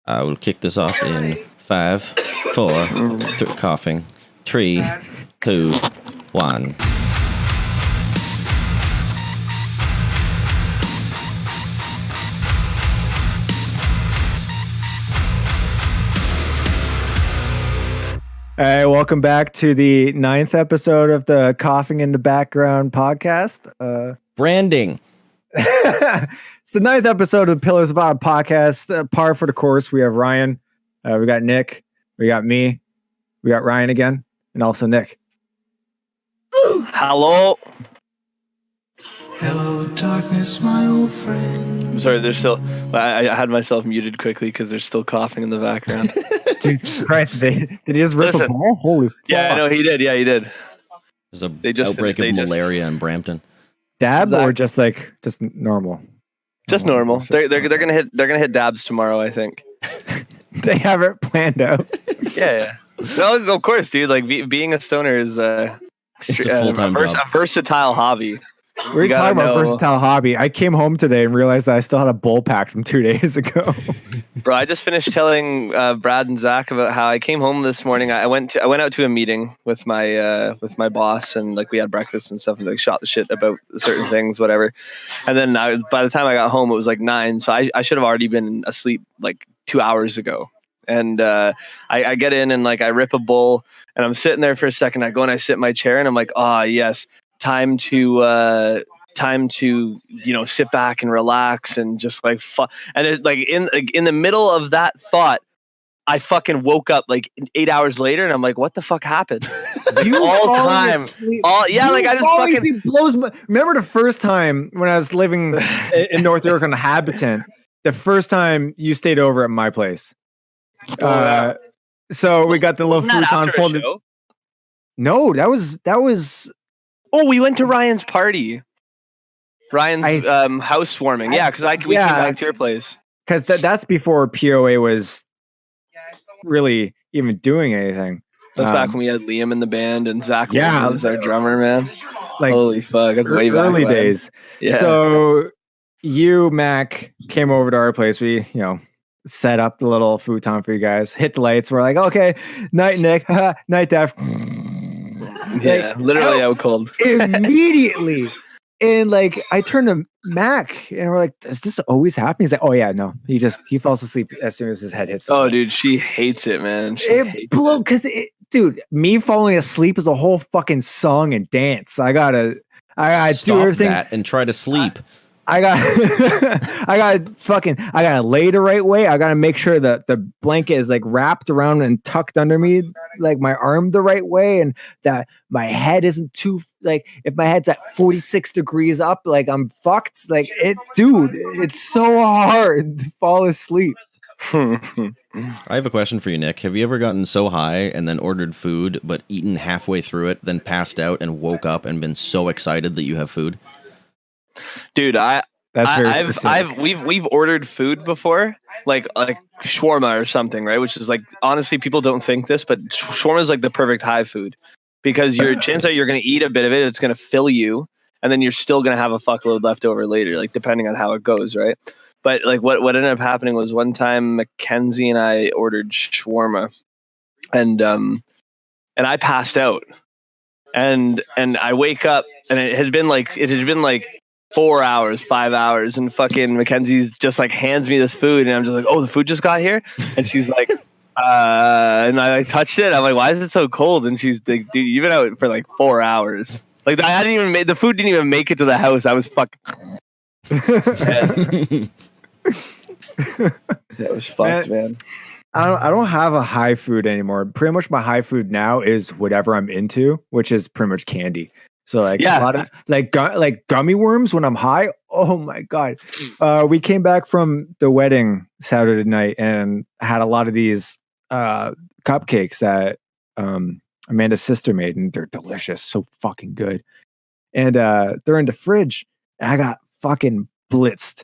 I will kick this off in 5, 4, coughing, 3, 2, 1. Hey, welcome back to the 9th episode of the Coughing in the Background podcast. Branding. It's the 9th episode of the Pillars of Odd podcast. Par for the course. We have Ryan, we got Nick, we got me, we got Ryan again, and also Nick. Hello. Hello, darkness, my old friend. I'm sorry, there's still. I had myself muted quickly because there's still coughing in the background. Jesus Christ, did he just rip a ball? Holy fuck. Yeah, no, he did. Yeah, he did. There's a outbreak of malaria in Brampton. Dab or just normal? Just normal. They're gonna hit dabs tomorrow, I think. They have it planned out. Yeah. No, of course, dude. Like being a stoner is It's a full-time job. a versatile hobby. We're talking about versatile hobby. I came home today and realized that I still had a bowl pack from 2 days ago. Bro, I just finished telling Brad and Zach about how I came home this morning. I went out to a meeting with my boss, and like we had breakfast and stuff, and like shot the shit about certain things, whatever. And then by the time I got home, it was like 9, so I should have already been asleep like 2 hours ago. And I get in and like I rip a bowl, and I'm sitting there for a second. I go and I sit in my chair, and I'm like, yes. Time to sit back and relax and just like and it's like in the middle of that thought, I fucking woke up like 8 hours later, and I'm like, what the fuck happened? Like, I just fucking blows my. Remember the first time when I was living in North York on the Habitant, the first time you stayed over at my place. So we got the little futon folded. No, that was. Oh, we went to Ryan's party. Ryan's housewarming. Yeah, because we came back to your place. Because that's before POA was really even doing anything. That's back when we had Liam in the band and Zach was our drummer, man. Like, holy fuck, that's way back early days. Yeah. So you, Mac, came over to our place. We, set up the little futon for you guys. Hit the lights. We're like, okay, night, Nick. Night, Def. Yeah, literally out cold. Immediately. And like I turned to Mac and we're like, does this always happen? He's like, oh yeah, no. He falls asleep as soon as his head hits something. Oh dude, she hates it, man. It blew because dude, me falling asleep is a whole fucking song and dance. I gotta do everything that and try to sleep. I gotta lay the right way. I gotta make sure that the blanket is like wrapped around and tucked under me, like my arm the right way, and that my head isn't too like if my head's at 46 degrees up, like I'm fucked. Like it's so hard to fall asleep. I have a question for you, Nick. Have you ever gotten so high and then ordered food, but eaten halfway through it, then passed out and woke up and been so excited that you have food? Dude, we've ordered food before, like shawarma or something, right? Which is like, honestly, people don't think this, but shawarma is like the perfect high food because your chance that you're going to eat a bit of it, it's going to fill you, and then you're still going to have a fuckload left over later, like depending on how it goes, right? But like what ended up happening was one time Mackenzie and I ordered shawarma, and I passed out, and I wake up, and it had been like 4 hours, 5 hours, and fucking Mackenzie just like hands me this food, and I'm just like, oh, the food just got here, and she's like, and I like, touched it. I'm like, why is it so cold? And she's like, dude, you've been out for like 4 hours. Like I hadn't even made the food, didn't even make it to the house. I was fucking. That was fucked, man. I don't have a high food anymore. Pretty much my high food now is whatever I'm into, which is pretty much candy. So like a lot of like gummy worms when I'm high. Oh my God. We came back from the wedding Saturday night and had a lot of these cupcakes that Amanda's sister made, and they're delicious. So fucking good. And they're in the fridge, and I got fucking blitzed.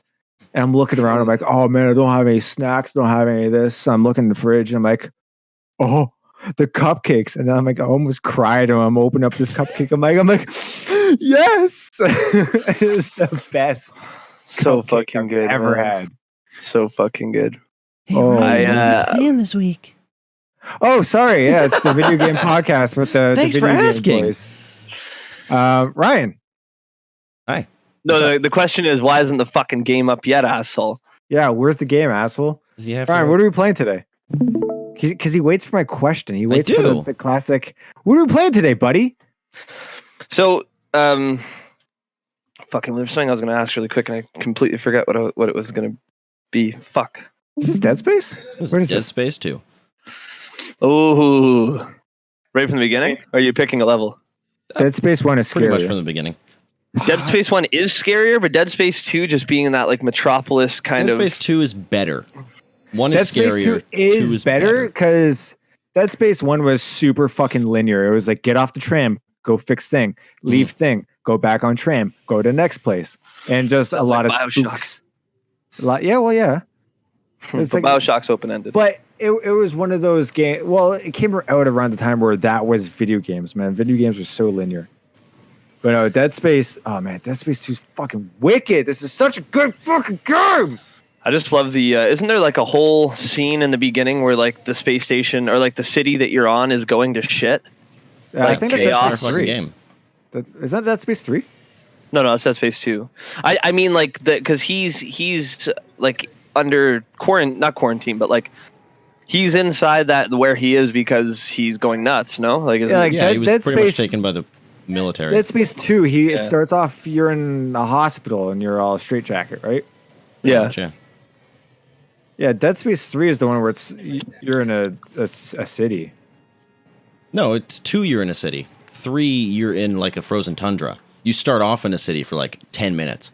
And I'm looking around. I'm like, oh man, I don't have any snacks. Don't have any of this. So I'm looking in the fridge, and I'm like, oh, the cupcakes. And I'm like, I almost cried when I'm opening up this cupcake. I'm like, yes. It's the best. So fucking good. Ever had. So fucking good. Hey, Oh, Ryan, what are I, you playing this week? Oh, sorry. Yeah, it's the video game podcast with the Thanks the for video game asking. boys. Ryan. Hi. No, the question is, why isn't the fucking game up yet, asshole? Yeah, where's the game, asshole? Does he have Ryan, to what are we playing today? Because he waits for my question. He waits for do. the classic. What are we playing today, buddy? So, fucking, there's something I was going to ask really quick, and I completely forgot what it was going to be. Fuck. Is this Dead Space? This What is is Dead this? Space 2. Oh, right from the beginning? Or are you picking a level? Dead Space 1 is Pretty much scary. from the beginning. Dead Space 1 is scarier, but Dead Space 2 just being in that like metropolis kind Dead of. Space 2 is better. One Dead is Space scarier. 2 is better because Dead Space 1 was super fucking linear. It was like, get off the tram, go fix thing, leave thing, go back on tram, go to the next place. And just a lot of spooks. Yeah. It's But Bioshock's open-ended. But it was one of those games. Well, it came out around the time where that was video games, man. Video games were so linear. But no, Dead Space. Oh man, Dead Space 2 is fucking wicked. This is such a good fucking game. I just love the. Isn't there like a whole scene in the beginning where like the space station or like the city that you're on is going to shit? I think that's Dead chaos. Space 3. Game. Is that Dead Space 3? No, it's Dead Space 2. I mean like because he's like under not quarantine, but like he's inside that where he is because he's going nuts. No, like Yeah, like Yeah, he was Dead pretty Space, much taken by the military. Dead Space 2. Yeah. It starts off you're in a hospital and you're all straitjacket, right? Pretty yeah. much, yeah. Yeah, Dead Space 3 is the one where you're in a city. No, it's 2 you're in a city. 3 you're in like a frozen tundra. You start off in a city for like 10 minutes.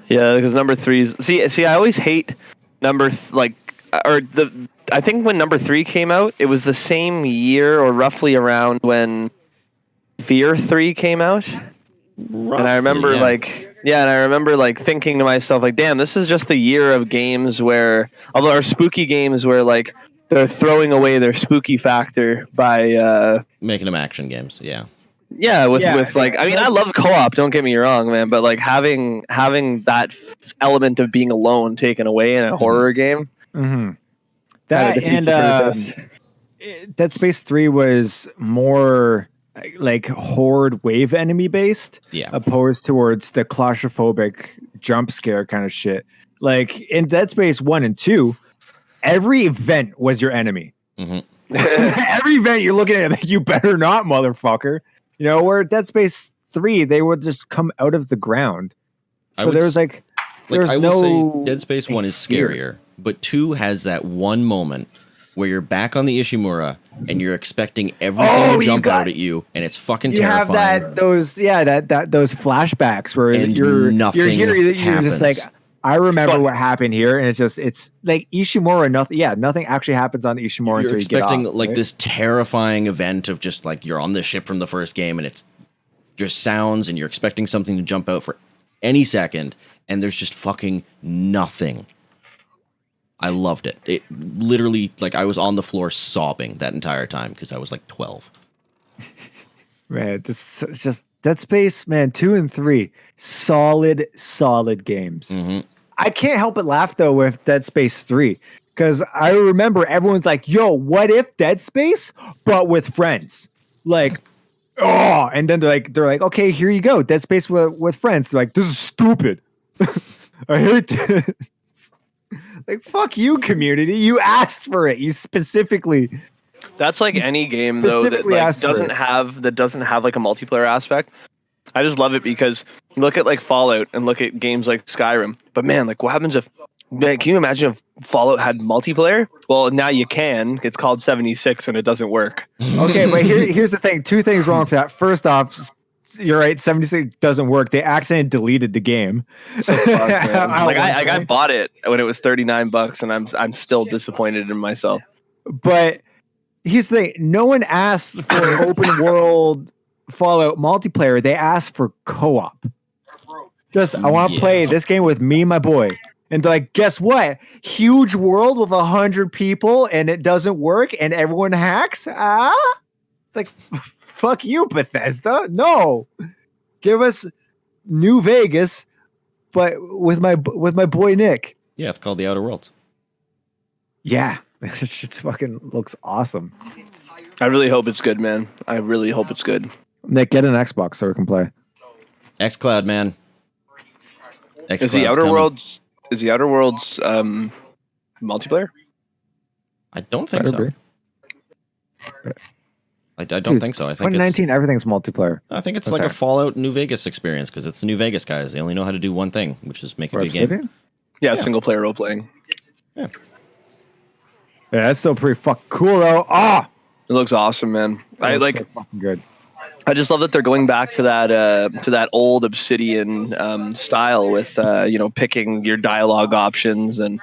Yeah, because number 3's see. I always hate I think when number 3 came out, it was the same year or roughly around when Fear 3 came out. And I remember thinking to myself like, damn, this is just the year of games where, although our spooky games where like they're throwing away their spooky factor by Making them action games, yeah. with like, I mean, I love co-op, don't get me wrong, man, but like having that element of being alone taken away in a horror game. Mm-hmm. That and Dead Space 3 was more like horde wave enemy based, Yeah. opposed towards the claustrophobic jump scare kind of shit. Like in Dead Space 1 and 2, every event was your enemy. Mm-hmm. Every event you're looking at, you better not, motherfucker. You know, where Dead Space 3, they would just come out of the ground. So there was like I will no say Dead Space 1 is scarier, but 2 has that one moment where you're back on the Ishimura and you're expecting everything to jump out at you, and it's fucking terrifying. You have those flashbacks where And you're nothing you're just like, happens. I remember what happened here, and it's like Ishimura. Nothing actually happens on Ishimura You're until you get expecting off, like right? this terrifying event of just like you're on the ship from the first game, and it's just sounds, and you're expecting something to jump out for any second, and there's just fucking nothing. I loved it. It literally, like, I was on the floor sobbing that entire time because I was like 12. Man, this is just Dead Space, man. 2 and 3, solid games. Mm-hmm. I can't help but laugh though with Dead Space 3 because I remember everyone's like, "Yo, what if Dead Space but with friends?" Like, oh, and then they're like, "Okay, here you go, Dead Space with friends." They're like, "This is stupid. I hate this." Like, fuck you, community. You asked for it. You specifically. That's like any game though that like doesn't have like a multiplayer aspect. I just love it because look at like Fallout and look at games like Skyrim. But man, like what happens if can you imagine if Fallout had multiplayer? Well, now you can. It's called 76 and it doesn't work. Okay, but here's the thing. 2 things wrong with that. First off, you're right. 76 doesn't work. They accidentally deleted the game. So fuck, man. I bought it when it was $39 and I'm still disappointed in myself. But here's the thing. No one asked for open world Fallout multiplayer. They asked for co-op. Just, I want to play this game with me and my boy. And they're like, guess what? Huge world with 100 people and it doesn't work and everyone hacks? It's like, fuck you, Bethesda. No. Give us New Vegas, but with my boy Nick. Yeah, it's called The Outer Worlds. Yeah, this shit's fucking looks awesome. I really hope it's good, man. I really hope it's good. Nick, get an Xbox so we can play. xCloud, man. Is the Outer Worlds multiplayer? I don't think so. I don't think so. I think 2019, everything's multiplayer. I think it's like a Fallout New Vegas experience because it's the New Vegas guys. They only know how to do one thing, which is make a good game. Yeah, single player role playing. Yeah. Yeah, that's still pretty fucking cool though. It looks awesome, man. I like so fucking good. I just love that they're going back to that old Obsidian style with picking your dialogue options and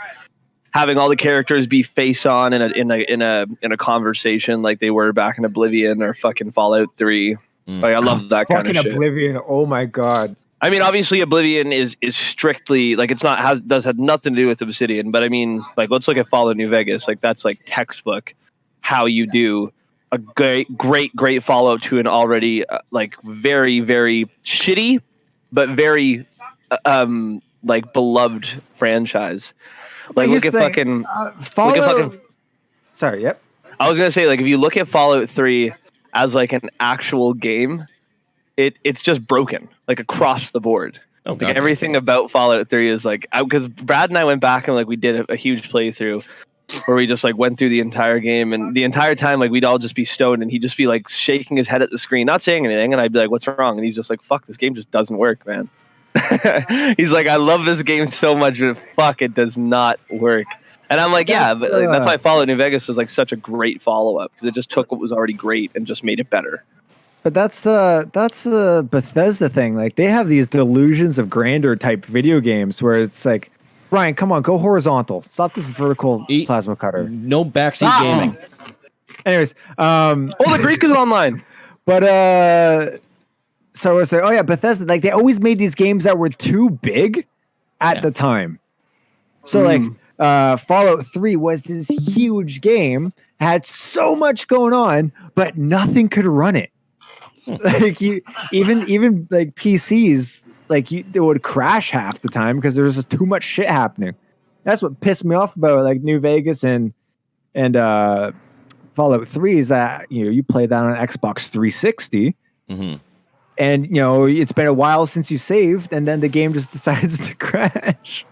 having all the characters be face on in a conversation like they were back in Oblivion or fucking Fallout 3. Like I love that kind of shit. Fucking Oblivion. Oh my god. I mean, obviously Oblivion is strictly like it's not have nothing to do with Obsidian, but I mean, like let's look at Fallout New Vegas. Like that's like textbook how you do a great Fallout to an already like very very shitty but very like beloved franchise. Like look at fucking Fallout. Sorry, yep. I was gonna say like if you look at Fallout 3 as like an actual game, it's just broken like across the board. Oh, like everything about Fallout 3 is like because Brad and I went back and like we did a huge playthrough where we just like went through the entire game and the entire time like we'd all just be stoned and he'd just be like shaking his head at the screen, not saying anything, and I'd be like, "What's wrong?" And he's just like, "Fuck, this game just doesn't work, man." He's like, "I love this game so much, but fuck, it does not work." And I'm like, "Yeah, but like, that's why Fallout New Vegas was like such a great follow up because it just took what was already great and just made it better." But that's the Bethesda thing. Like they have these delusions of grandeur type video games where it's like, Brian, come on, go horizontal. Stop this vertical plasma cutter. No backseat gaming. Anyways, the Greek is online. But so I was like, oh yeah, Bethesda. Like they always made these games that were too big at the time. So like Fallout 3 was this huge game, had so much going on, but nothing could run it. Like you, even like PCs. Like it would crash half the time because there was just too much shit happening. That's what pissed me off about like New Vegas and Fallout 3 is that you play that on Xbox 360, and it's been a while since you saved, and then the game just decides to crash.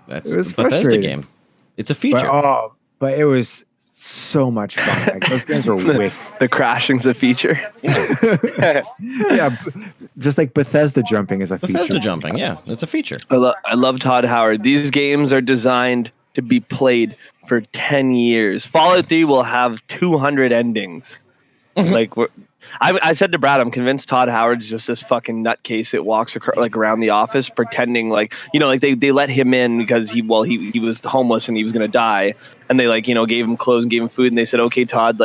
That's a Bethesda game. It's a feature. But it was so much fun. Like, those games are wicked. The crashing's a feature. Yeah, just like Bethesda jumping is a feature. Bethesda jumping, yeah, it's a feature. I love Todd Howard. These games are designed to be played for 10 years. Fallout 3 will have 200 endings. Like I said to Brad, I'm convinced Todd Howard's just this fucking nutcase that walks around the office pretending like they let him in because he was homeless and he was gonna die, and they gave him clothes and gave him food, and they said, okay, Todd,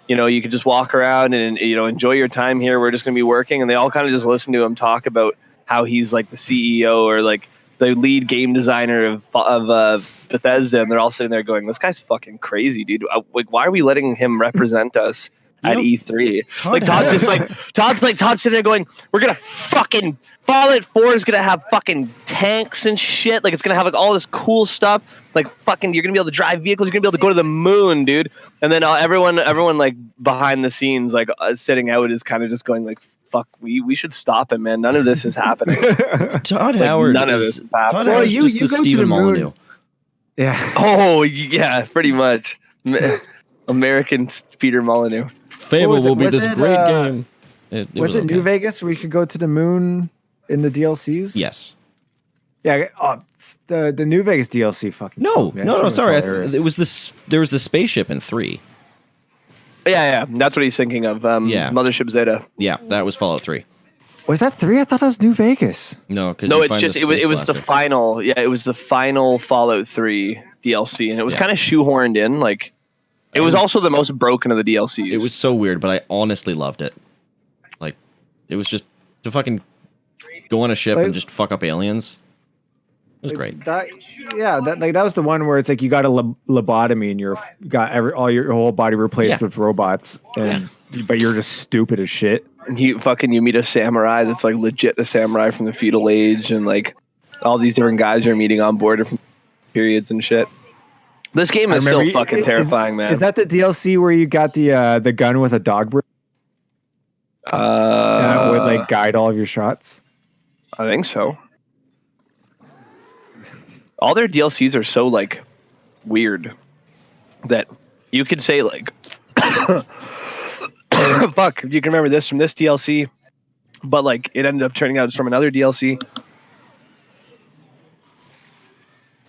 you could just walk around and enjoy your time here. We're just gonna be working, and they all kind of just listen to him talk about how he's like the CEO or like the lead game designer of Bethesda, and they're all sitting there going, this guy's fucking crazy, dude. Like, why are we letting him represent us at E3? Todd's sitting there going, we're gonna fucking Fallout 4 is gonna have fucking tanks and shit. Like, it's gonna have like all this cool stuff. Like, fucking, you're gonna be able to drive vehicles. You're gonna be able to go to the moon, dude. And then everyone like behind the scenes, like sitting out, is kind of just going like, fuck, we should stop him, man. None of this is happening. Todd Howard. None of this is happening. Well, you the go Stephen to the moon. Molyneux. Yeah. Oh yeah, pretty much. American Peter Molyneux. Fable will be this great game. Was it New Vegas where you could go to the moon in the DLCs? Yes. Yeah. The New Vegas DLC fucking. No. Sorry, it was this. There was the spaceship in 3. Yeah. That's what he's thinking of. Mothership Zeta. Yeah, that was Fallout 3. Was that 3? I thought that was New Vegas. No, because it's just it was the final. Yeah, it was the final Fallout 3 DLC, and it was kind of shoehorned in. Like, it was also the most broken of the DLCs. It was so weird, but I honestly loved it. Like, it was just to fucking go on a ship and just fuck up aliens. It was great. That was the one where it's like you got a lobotomy and you got all your whole body replaced with robots, but you're just stupid as shit. And you meet a samurai that's like legit a samurai from the feudal age, and like all these different guys you're meeting on board from periods and shit. This game is still fucking terrifying, man. Is that the DLC where you got the gun with a dog brain? That would like guide all of your shots? I think so. All their DLCs are so like weird that you could say like fuck, you can remember this from this DLC, but like it ended up turning out it's from another DLC.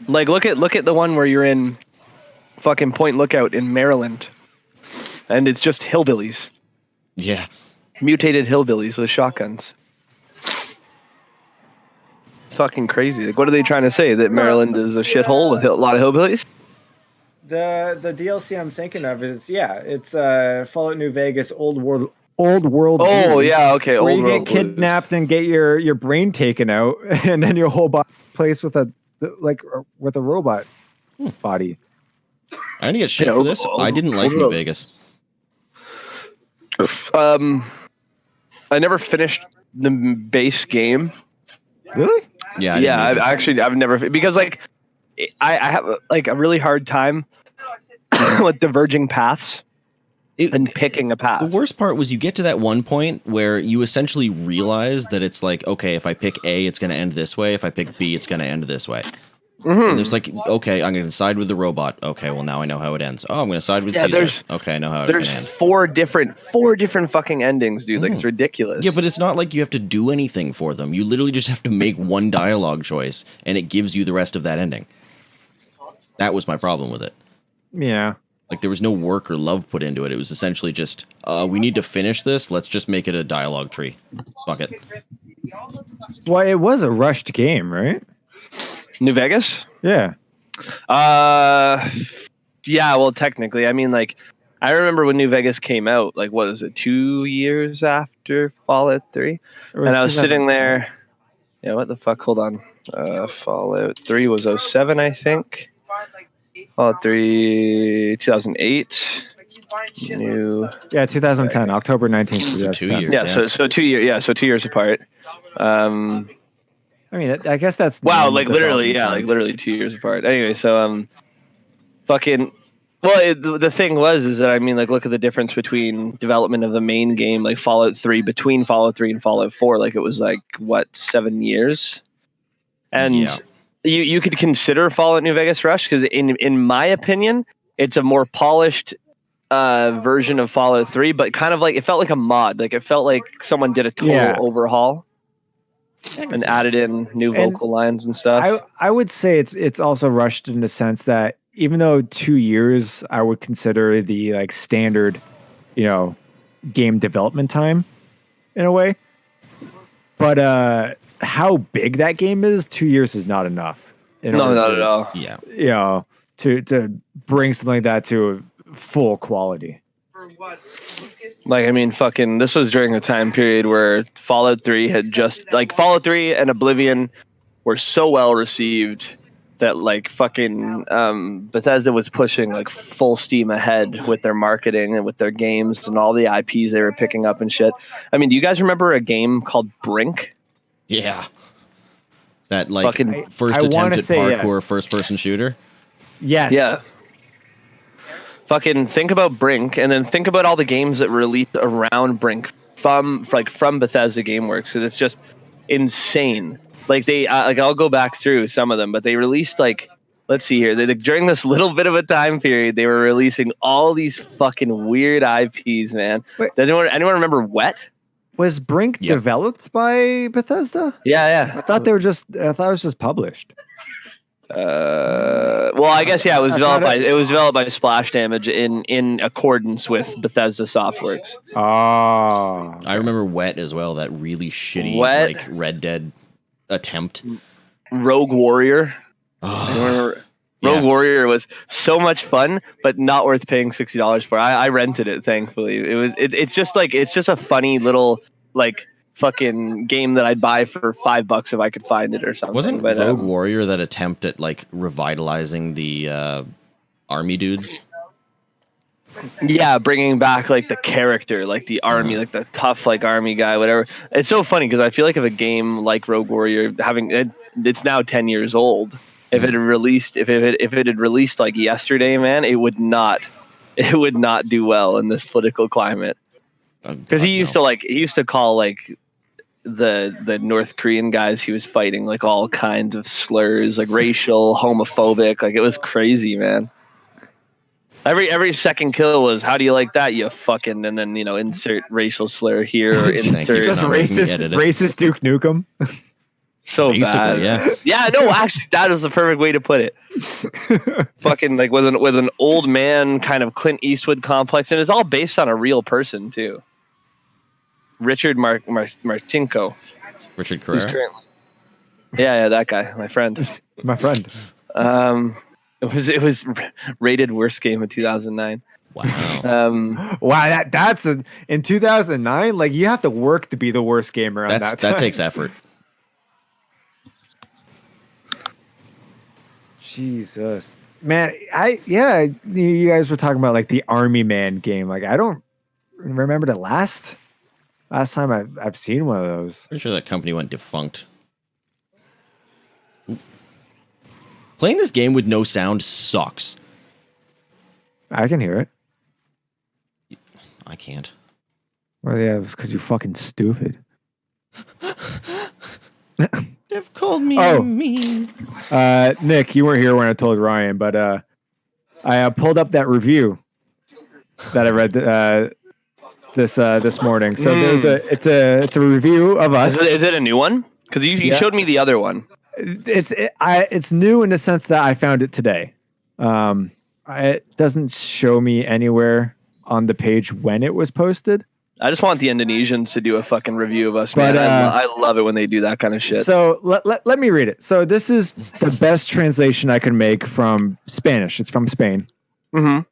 Like look at the one where you're in fucking Point Lookout in Maryland and it's just hillbillies. Yeah. Mutated hillbillies with shotguns. It's fucking crazy. Like what are they trying to say? That Maryland is a shithole with a lot of hillbillies? The DLC I'm thinking of is it's Fallout New Vegas Old World. Oh yeah, okay. Where Old you World get kidnapped and get your brain taken out, and then your whole body placed with a robot body. I didn't get shit for this. I didn't like New Vegas. I never finished the base game. Really? Yeah. I've never because like I have like a really hard time with diverging paths and picking a path. The worst part was you get to that one point where you essentially realize that it's like, okay, if I pick A, it's going to end this way. If I pick B, it's going to end this way. Mm-hmm. And there's like, okay, I'm going to side with the robot. Okay, well now I know how it ends. Oh, I'm going to side with Caesar. Okay, I know how it's going to end. There's four different fucking endings, dude. Like it's ridiculous. Yeah, but it's not like you have to do anything for them. You literally just have to make one dialogue choice, and it gives you the rest of that ending. That was my problem with it. Yeah. Like there was no work or love put into it. It was essentially just, we need to finish this. Let's just make it a dialogue tree. Fuck it. Well, it was a rushed game, right? New Vegas? Yeah. Yeah, well, technically. I mean, like, I remember when New Vegas came out, like, what is it, 2 years after Fallout 3? And I was sitting there. Yeah, what the fuck? Hold on. Fallout 3 was 07, I think. Fallout 3, 2008. New. Yeah, 2010, October 19th. So 2 years. Yeah, so 2 years. Yeah, so 2 years apart. I mean, I guess that's wow, like literally, like literally 2 years apart. Anyway, so fucking. Well, the thing is that I mean, like, look at the difference between development of the main game, like Fallout 3, between Fallout 3 and Fallout 4. Like, it was like what 7 years, and you could consider Fallout New Vegas Rush because in my opinion, it's a more polished version of Fallout 3, but kind of like it felt like a mod. Like it felt like someone did a total overhaul. And added in new vocal lines and stuff. I would say it's also rushed in the sense that even though 2 years I would consider the like standard, game development time in a way. But how big that game is, 2 years is not enough. No, not at all. Yeah. To bring something like that to full quality. Like, I mean, fucking, this was during a time period where Fallout 3 had just, like, Fallout 3 and Oblivion were so well received that, like, fucking Bethesda was pushing, like, full steam ahead with their marketing and with their games and all the IPs they were picking up and shit. I mean, do you guys remember a game called Brink? Yeah. That, like, fucking first attempt at parkour first-person shooter? Yes. Yeah. Fucking think about Brink, and then think about all the games that were released around Brink from Bethesda GameWorks. And it's just insane. Like they, like I'll go back through some of them, but they released like, let's see here. During this little bit of a time period, they were releasing all these fucking weird IPs, man. Wait, does anyone remember Wet? Was Brink developed by Bethesda? Yeah. I thought it was just published. Well, I guess it was developed by Splash Damage in accordance with Bethesda Softworks. Oh, I remember Wet as well. That really shitty like Red Dead attempt. Rogue Warrior. Rogue Warrior was so much fun, but not worth paying $60 for. I rented it, thankfully. It's just a funny little like fucking game that I'd buy for $5 if I could find it or something. Wasn't Rogue Warrior that attempt at like revitalizing the army dude? Yeah, bringing back like the character, like the army, like the tough like army guy, whatever. It's so funny because I feel like if a game like Rogue Warrior it's now 10 years old. If it had released like yesterday, man, it would not do well in this political climate. Because he used to call like the North Korean guys he was fighting like all kinds of slurs, like racial, homophobic. Like it was crazy, man. Every second kill was, how do you like that, you fucking, and then insert racial slur here, or insert just racist Duke Nukem. So basically, bad. Yeah, no, actually, that is the perfect way to put it. Fucking like with an old man kind of Clint Eastwood complex, and it's all based on a real person too. Richard Marcinko. Richard Carrera. Yeah, that guy, my friend. My friend. It was rated worst game of 2009. Wow. Wow, that's in 2009. Like you have to work to be the worst gamer on that. That takes effort. Jesus, man. You guys were talking about like the Army Man game. Like I don't remember the last time I've seen one of those. Pretty sure that company went defunct. Playing this game with no sound sucks. I can hear it. I can't. Well, yeah, it's because you're fucking stupid. They've called me mean. Nick, you weren't here when I told Ryan, but I pulled up that review that I read this morning. So it's a review of us. Is it a new one? Because you showed me the other one. It's new in the sense that I found it today. It doesn't show me anywhere on the page when it was posted. I just want the Indonesians to do a fucking review of us, man. I love it when they do that kind of shit. So let me read it. So this is the best translation I can make from Spanish. It's from Spain. Mm-hmm.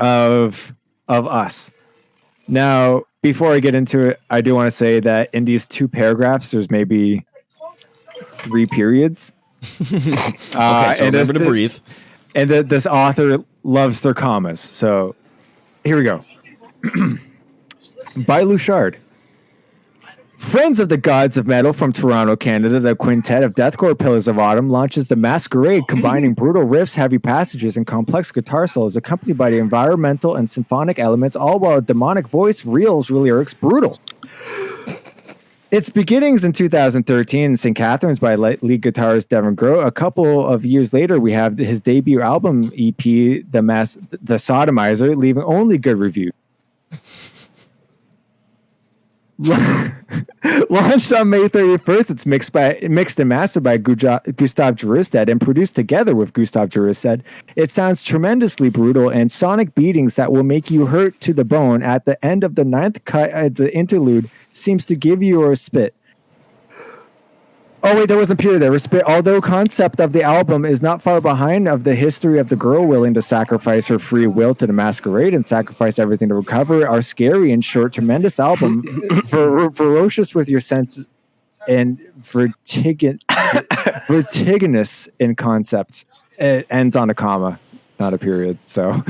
Of us. Now, before I get into it, I do want to say that in these 2 paragraphs, there's maybe 3 periods. Okay, so remember to breathe. And this author loves their commas. So here we go. By Luchard. Friends of the Gods of Metal from Toronto, Canada, the quintet of Deathcore Pillars of Autumn launches The Masquerade, combining brutal riffs, heavy passages, and complex guitar solos, accompanied by the environmental and symphonic elements, all while a demonic voice reels lyrics brutal. Its beginnings in 2013 in St. Catharines by lead guitarist Devin Groh. A couple of years later, we have his debut album EP, The Sodomizer, leaving only good reviews. Launched on May 31st, it's mixed and mastered by Gustav Juristad and produced together with Gustav Juristad. It sounds tremendously brutal and sonic beatings that will make you hurt to the bone. At the end of the 9th cut, the interlude seems to give you a spit. Oh wait, there was a period there. Respect. Although concept of the album is not far behind of the history of the girl willing to sacrifice her free will to the masquerade and sacrifice everything to recover, our scary and short, tremendous album, ferocious with your senses and vertiginous in concept. It ends on a comma, not a period. So.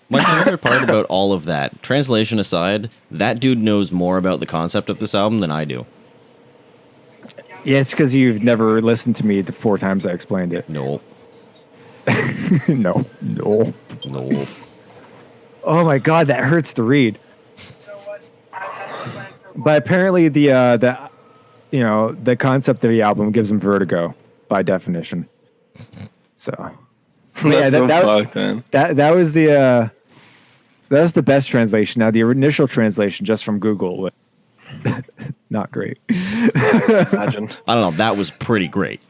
My favorite part about all of that, translation aside, that dude knows more about the concept of this album than I do. Yeah, it's because you've never listened to me the 4 times I explained it. No. No. Oh my god, that hurts to read. But apparently the concept of the album gives him vertigo by definition. So yeah, that was the best translation. Now the initial translation just from Google. Not great. Imagine. I don't know. That was pretty great.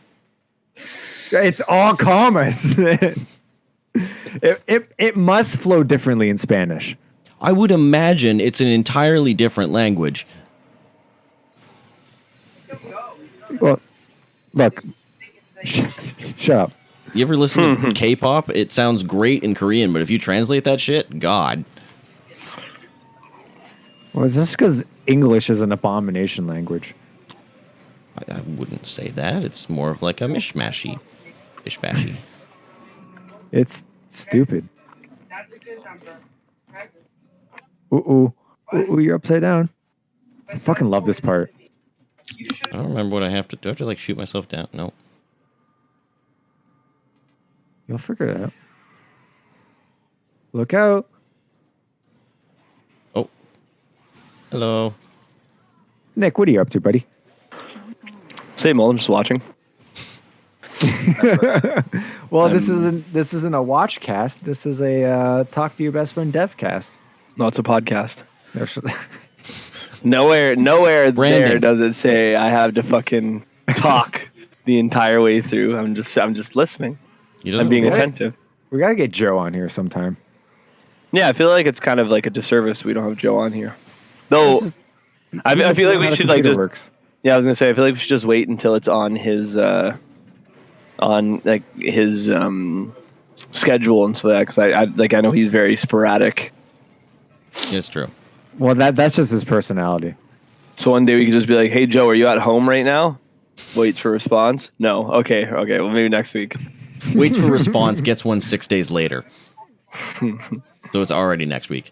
It's all commas. It must flow differently in Spanish. I would imagine it's an entirely different language. Well, look. Shut up. You ever listen to K-pop? It sounds great in Korean, but if you translate that shit, God. Well, it's just because English is an abomination language. I wouldn't say that. It's more of like a mishmashy. It's stupid. Ooh, you're upside down. I fucking love this part. I don't remember what I have to do. I have to like shoot myself down. No. You'll figure it out. Look out. Oh. Hello. Nick, what are you up to, buddy? Same old, I'm just watching. Well, this isn't a watch cast. This is a talk to your best friend dev cast. No, it's a podcast. There's- Nowhere Branding. there does it say I have to fucking talk the entire way through. I'm just listening. I'm being attentive. We gotta get Joe on here sometime. Yeah, I feel like it's kind of like a disservice we don't have Joe on here. Though I feel like we should like just works. Yeah, I was gonna say I feel like we should just wait until it's on his schedule and so that because I know he's very sporadic. It's true. Well, that's just his personality. So one day we could just be like, "Hey Joe, are you at home right now?" Waits for response. No. Okay. Well, maybe next week. Waits for response, gets one 6 days later. So it's already next week.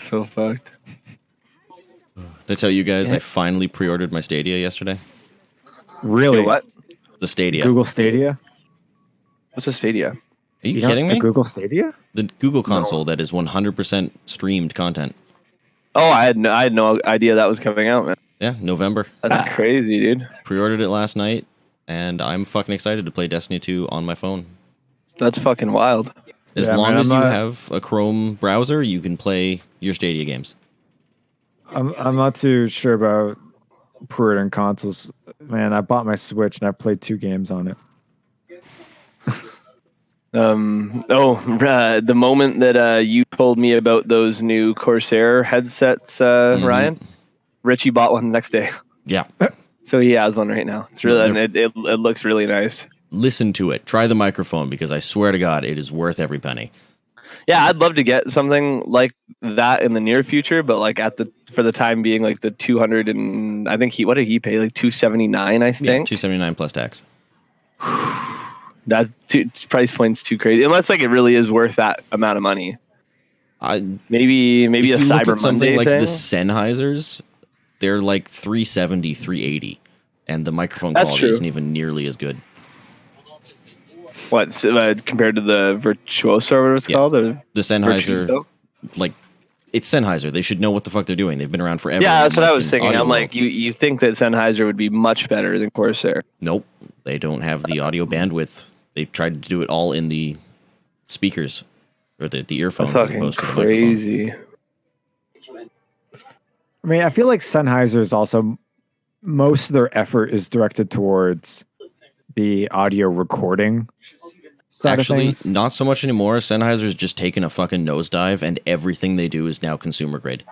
So fucked. Did I tell you guys I finally pre-ordered my Stadia yesterday? Really? You know what? The Stadia. Google Stadia? What's a Stadia? Are you know kidding the me? Google Stadia? The Google console that is 100% streamed content. Oh, I had no idea that was coming out, man. Yeah, November. That's crazy, dude. Pre-ordered it last night, and I'm fucking excited to play Destiny 2 on my phone. That's fucking wild. As Yeah, long man, as you I'm not- have a Chrome browser, you can play your Stadia games. I'm not too sure about pre-ordering consoles. Man, I bought my Switch and I played 2 games on it. The moment that you told me about those new Corsair headsets, Ryan, Richie bought one the next day. Yeah. So he has one right now. It's really Yeah, and it looks really nice. Listen to it. Try the microphone because I swear to God, it is worth every penny. Yeah, I'd love to get something like that in the near future, but like for the time being, like the 200 and I think what did he pay? Like 279, I Yeah, think. 279 plus tax. That price point's too crazy. Unless like it really is worth that amount of money. Maybe if a you look Cyber at something Monday like thing. the Sennheisers, they're like 370, 380, and the microphone That's quality true. isn't even nearly as good. What compared to the Virtuoso or whatever it's called? The Sennheiser, Virtuoso? like it's Sennheiser. They should know what the fuck they're doing. They've been around forever. Yeah, that's what I was in thinking. audio I'm like, world. you think that Sennheiser would be much better than Corsair? Nope, they don't have the audio bandwidth. They tried to do it all in the speakers or the earphones That's as fucking opposed to the microphone. crazy. I mean, I feel like Sennheiser is also most of their effort is directed towards the audio recording side Actually, of things. not so much anymore. Sennheiser's just taken a fucking nosedive, and everything they do is now consumer grade.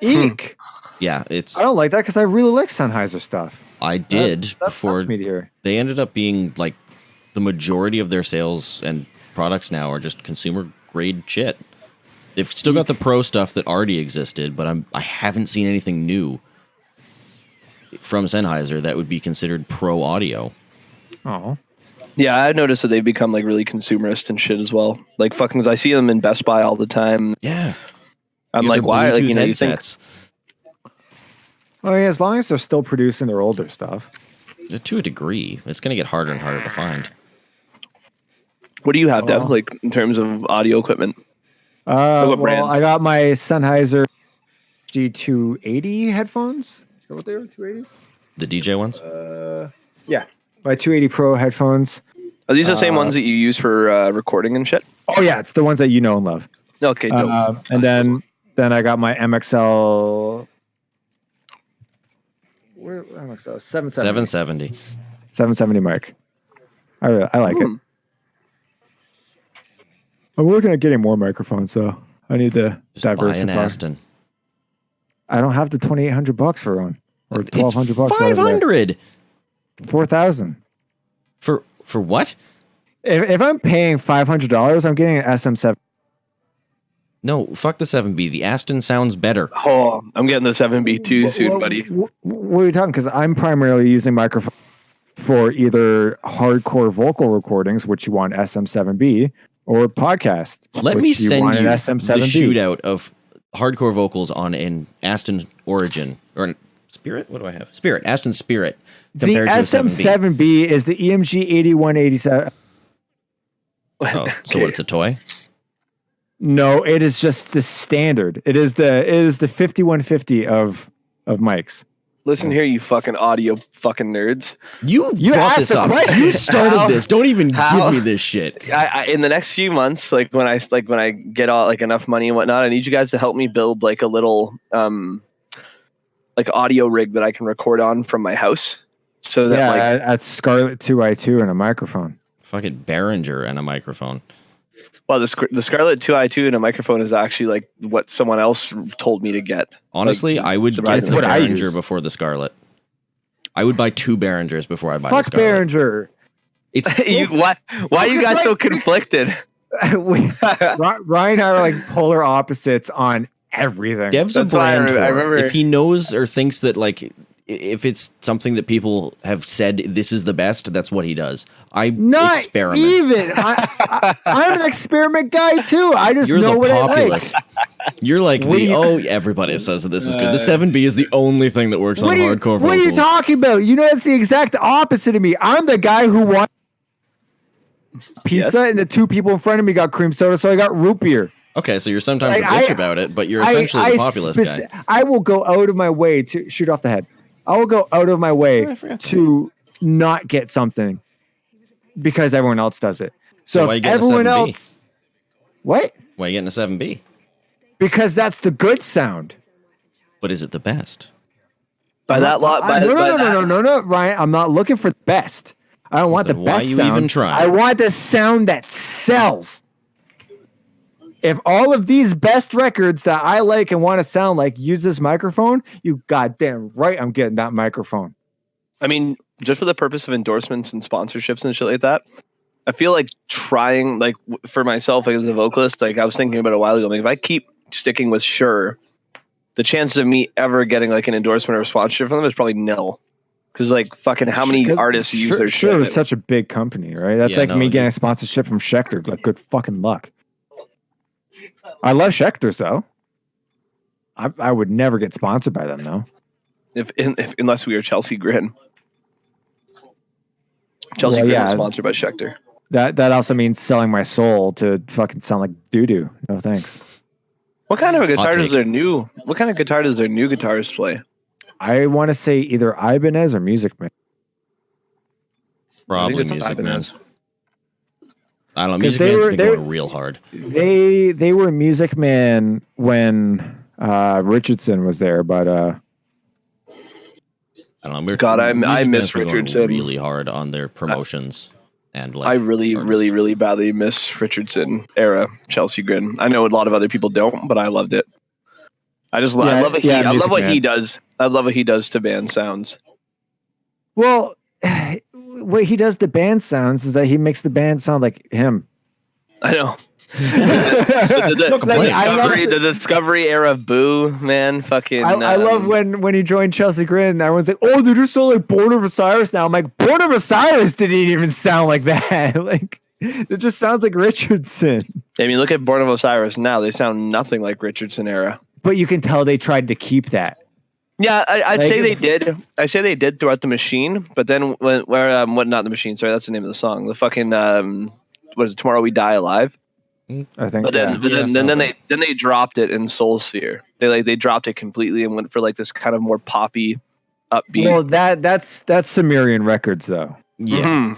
Eek! Yeah, it's. I don't like that because I really like Sennheiser stuff. I did That before sucks me to hear. they ended up being like the majority of their sales and products now are just consumer grade shit. They've still got the pro stuff that already existed, but I haven't seen anything new from Sennheiser that would be considered pro audio. Oh, Yeah, I noticed that they've become like really consumerist and shit as well. Like fucking, I see them in Best Buy all the time. Yeah, I'm You like, have their why? Like, Bluetooth you know, you think headsets. well, yeah, as long as they're still producing their older stuff. To a degree, it's going to get harder and harder to find. what do you have, Dev? Well- Like in terms of audio equipment? What what brand? I got my Sennheiser G280 headphones. Is that what they were? 280s? The DJ ones. Yeah, my 280 Pro headphones. Are these the same ones that you use for recording and shit? Oh yeah, it's the ones that you know and love. Okay, dope. And then I got my MXL. Where MXL 770 770. 770 mic. I like it. I'm looking at getting more microphones, so I need to Just buy an diversify. Aston. I don't have the $2,800 for one, or It's $1,200. $500 $4,000. for what? If I'm paying $500, I'm getting an SM7. No, fuck the 7B. The Aston sounds better. Oh, I'm getting the 7B2 soon, buddy. What are you talking? Because I'm primarily using microphone for either hardcore vocal recordings, which you want SM7B, or podcast. Let which me you send want you an the SM7B. shootout of hardcore vocals on an Aston Origin or an Spirit. What do I have? Spirit. Aston Spirit. The Compared to a 7B. SM7B is the EMG 8187. Oh, so what, it's a toy? No, it is just the standard. It is the 5150 of mics. Listen here, you fucking audio fucking nerds. You brought asked this the up. question. You started this. Don't even How? give me this shit. In the next few months, like when I get all like enough money and whatnot, I need you guys to help me build like a little like audio rig that I can record on from my house. So that at Scarlett 2i2 and a microphone. Fucking Behringer and a microphone. Well, the Scarlett 2i2 and a microphone is actually like what someone else told me to get. Honestly, like, I would get the what I Behringer use. before the Scarlett. I would buy 2 Behringers before I buy Fuck the Scarlett. Behringer. It's Why are you guys so conflicted? Ryan and I are like polar opposites on everything. Dev's a That's why brand I whore. remember- If he knows or thinks that like if it's something that people have said this is the best, that's what he does. I Not experiment. even. I'm an experiment guy too. I just You're know the what populace. I like. You're like What do you- everybody says that this is good. The 7B is the only thing that works on What are, you, hardcore what are you vocals. talking about? You know, it's the exact opposite of me. I'm the guy who wants pizza, and the 2 people in front of me got cream soda, so I got root beer. Okay, so you're sometimes Like, a bitch I- about it, but you're essentially the populist guy. I will go out of my way to shoot off the head. I will go out of my way Oh, I forgot to not get something because everyone else does it. So So why you if getting a everyone 7B? else, what? Why are you getting a 7B? Because that's the good sound. But is it the best? By that lot, by No, Ryan. I'm not looking for the best. I don't want the then why best you sound. even trying? I want the sound that sells. If all of these best records that I like and want to sound like use this microphone, you goddamn right I'm getting that microphone. I mean, just for the purpose of endorsements and sponsorships and shit like that, I feel like trying, like for myself, like as a vocalist, like I was thinking about a while ago, like if I keep sticking with Shure, the chances of me ever getting like an endorsement or a sponsorship from them is probably nil. Because like fucking how many artists use their shit? Shure is such a big company, right? That's Yeah, like no, me getting dude. a sponsorship from Schecter. Like good fucking luck. I love Schecter's though. I would never get sponsored by them though. if unless we are Chelsea Grin. Chelsea Well, Grin yeah. is sponsored by Schecter. That also means selling my soul to fucking sound like doo doo. No thanks. What kind of a guitar take. does their new? What kind of guitar does their new guitarist play? I want to say either Ibanez or Music Man. Probably it's Music Man. Ibanez. I don't know. 'Cause Music they Man's were- been they- going real hard. They were Music Man when Richardson was there, but I don't know. God, I Music miss Man's been going Richardson. really hard on their promotions and like. I really, artists. really, really badly miss Richardson era Chelsea Grin. I know a lot of other people don't, but I loved it. I just I love what he I Music love what Man. he does. I love what he does to band sounds. well, what he does to band sounds is that he makes the band sound like him. I know. No complaints. The Discovery era Boo, man, fucking. I love when he joined Chelsea Grin. Everyone's like, "Oh, they just sound like Born of Osiris now." I'm like, "Born of Osiris didn't even sound like that. Like, it just sounds like Richardson." I mean, look at Born of Osiris now. They sound nothing like Richardson era. But you can tell they tried to keep that. Yeah, I'd Like, say they if- did. I say they did throughout the machine, but then what? Not the machine. Sorry, that's the name of the song. The fucking what is it? Tomorrow We Die Alive. I think. But then, yeah. then they dropped it in Soul Sphere. They dropped it completely and went for like this kind of more poppy, upbeat. Well, that's Sumerian Records though. Yeah. Mhm.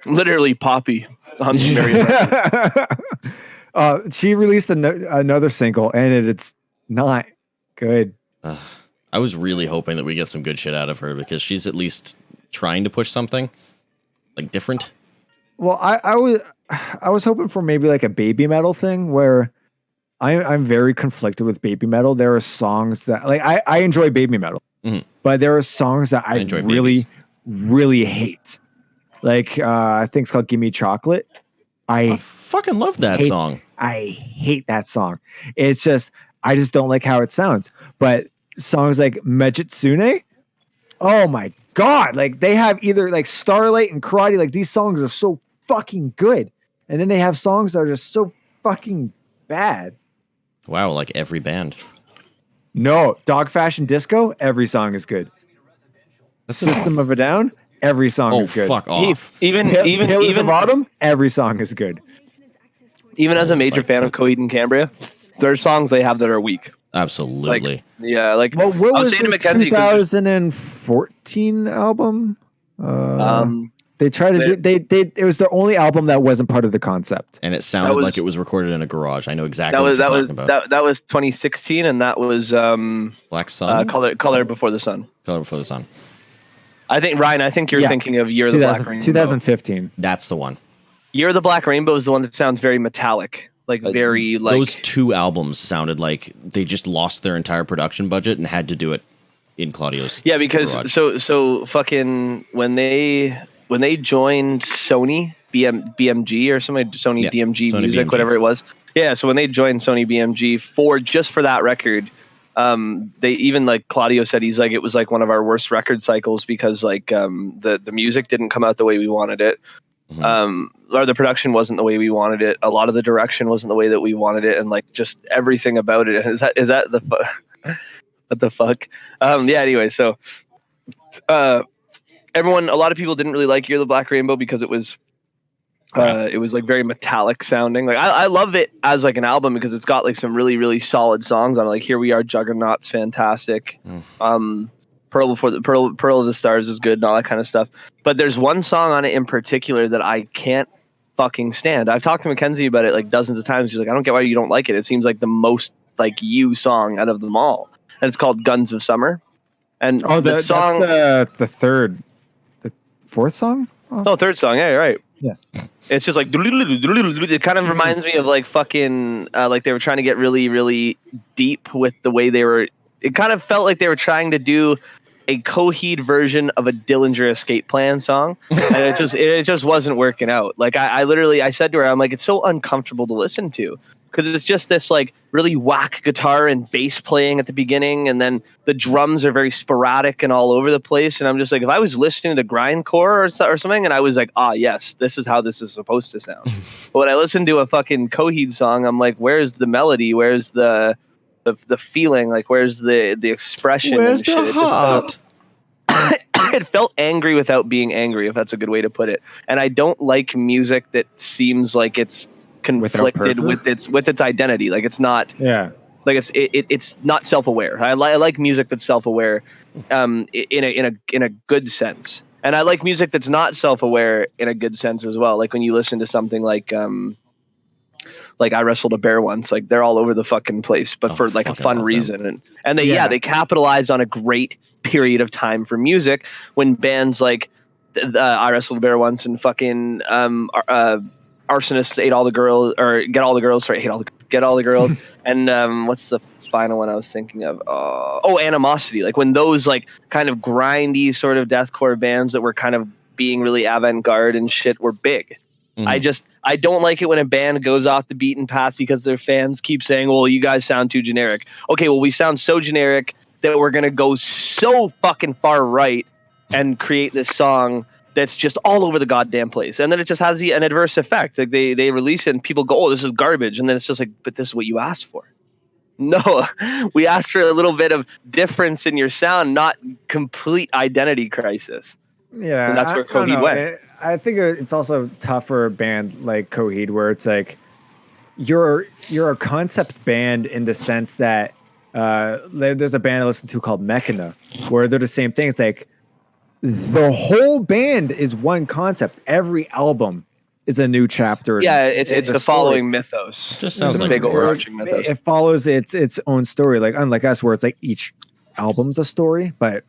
Literally poppy on Sumerian Records. She released another single, and it's not good. I was really hoping that we get some good shit out of her because she's at least trying to push something like different. Well, I was hoping for maybe like a baby metal thing where I'm very conflicted with baby metal. There are songs that like I enjoy baby metal, Mhm. but there are songs that I enjoy really, babies. really hate. Like I think it's called "Give Me Chocolate." I fucking love that hate- song. I hate that song. It's just I just don't like how it sounds. But songs like Mejitsune, oh my god, like they have either like Starlight and Karate, like these songs are so fucking good. And then they have songs that are just so fucking bad. Wow, like every band. No, Dog Fashion Disco, every song is good. System of a Down, every song is good. Fuck off. Even of Autumn, every song is good. Even as a major fan of Coheed and Cambria, there are songs they have that are weak. Absolutely. What What I was saying their to Mackenzie, 2014 album? They tried to do it was the only album that wasn't part of the concept. And it sounded like it was recorded in a garage. I know exactly what you're talking about. That was 2016, and that was Black Sun? Color Before the Sun. Color Before the Sun. I think, Ryan, you're thinking of Year of the Black Rainbow. 2015. That's the one. Year of the Black Rainbow is the one that sounds very metallic. Those two albums sounded like they just lost their entire production budget and had to do it in Claudio's because garage. so fucking when they joined Sony BMG or something, Sony BMG Sony Music, BMG. whatever it was. Yeah, so when they joined Sony BMG for that record, they even, like Claudio said, he's like, it was like one of our worst record cycles because the music didn't come out the way we wanted it. Or the production wasn't the way we wanted it. A lot of the direction wasn't the way that we wanted it, and like just everything about it. Is that the what the fuck? Anyway, so a lot of people didn't really like Year of the Black Rainbow because it was like very metallic sounding. Like I love it as like an album because it's got like some really, really solid songs on it. Like Here We Are, Juggernaut's fantastic. Pearl of the Stars is good and all that kind of stuff. But there's one song on it in particular that I can't fucking stand. I've talked to Mackenzie about it like dozens of times. She's like, I don't get why you don't like it. It seems like the most like you song out of them all. And it's called Guns of Summer. And the song, that's the fourth song? Third song. Yeah, you're right. Yeah. It's just like it kind of reminds me of like fucking like they were trying to get really, really deep with the way they were. It kind of felt like they were trying to do a Coheed version of a Dillinger Escape Plan song, and it just wasn't working out. Like I said to her, I'm like, it's so uncomfortable to listen to because it's just this like really whack guitar and bass playing at the beginning, and then the drums are very sporadic and all over the place. And I'm just like, if I was listening to grindcore or something, and I was like, yes, this is how this is supposed to sound. But when I listen to a fucking Coheed song, I'm like, where's the melody? Where's the feeling? Like, where's the expression? Where's and shit? the heart? It felt angry without being angry, if that's a good way to put it. And I don't like music that seems like it's conflicted with its identity. Like it's not. Yeah. Like it's not self-aware. I like music that's self-aware, in a good sense. And I like music that's not self-aware in a good sense as well. Like when you listen to something like I Wrestled a Bear Once, like they're all over the fucking place, but for like a fun reason. And they capitalized on a great period of time for music when bands like I Wrestled a Bear Once and fucking Arsonists Ate All the Girls, or Get All the Girls, sorry, Get All the Girls. And what's the final one I was thinking of? Animosity. Like when those like kind of grindy sort of deathcore bands that were kind of being really avant-garde and shit were big. I don't like it when a band goes off the beaten path because their fans keep saying, well, you guys sound too generic. Okay, well, we sound so generic that we're going to go so fucking far right and create this song that's just all over the goddamn place. And then it just has an adverse effect. Like they release it and people go, oh, this is garbage. And then it's just like, but this is what you asked for. No, we asked for a little bit of difference in your sound, not complete identity crisis. Yeah, and that's where Coheed went. I think it's also tough for a band like Coheed, where it's like you're a concept band in the sense that there's a band I listen to called Mechana, where they're the same thing. It's like the whole band is one concept. Every album is a new chapter. Yeah, it's the following mythos. Just sounds like big overarching mythos. It follows its own story, like unlike us, where it's like each album's a story, but.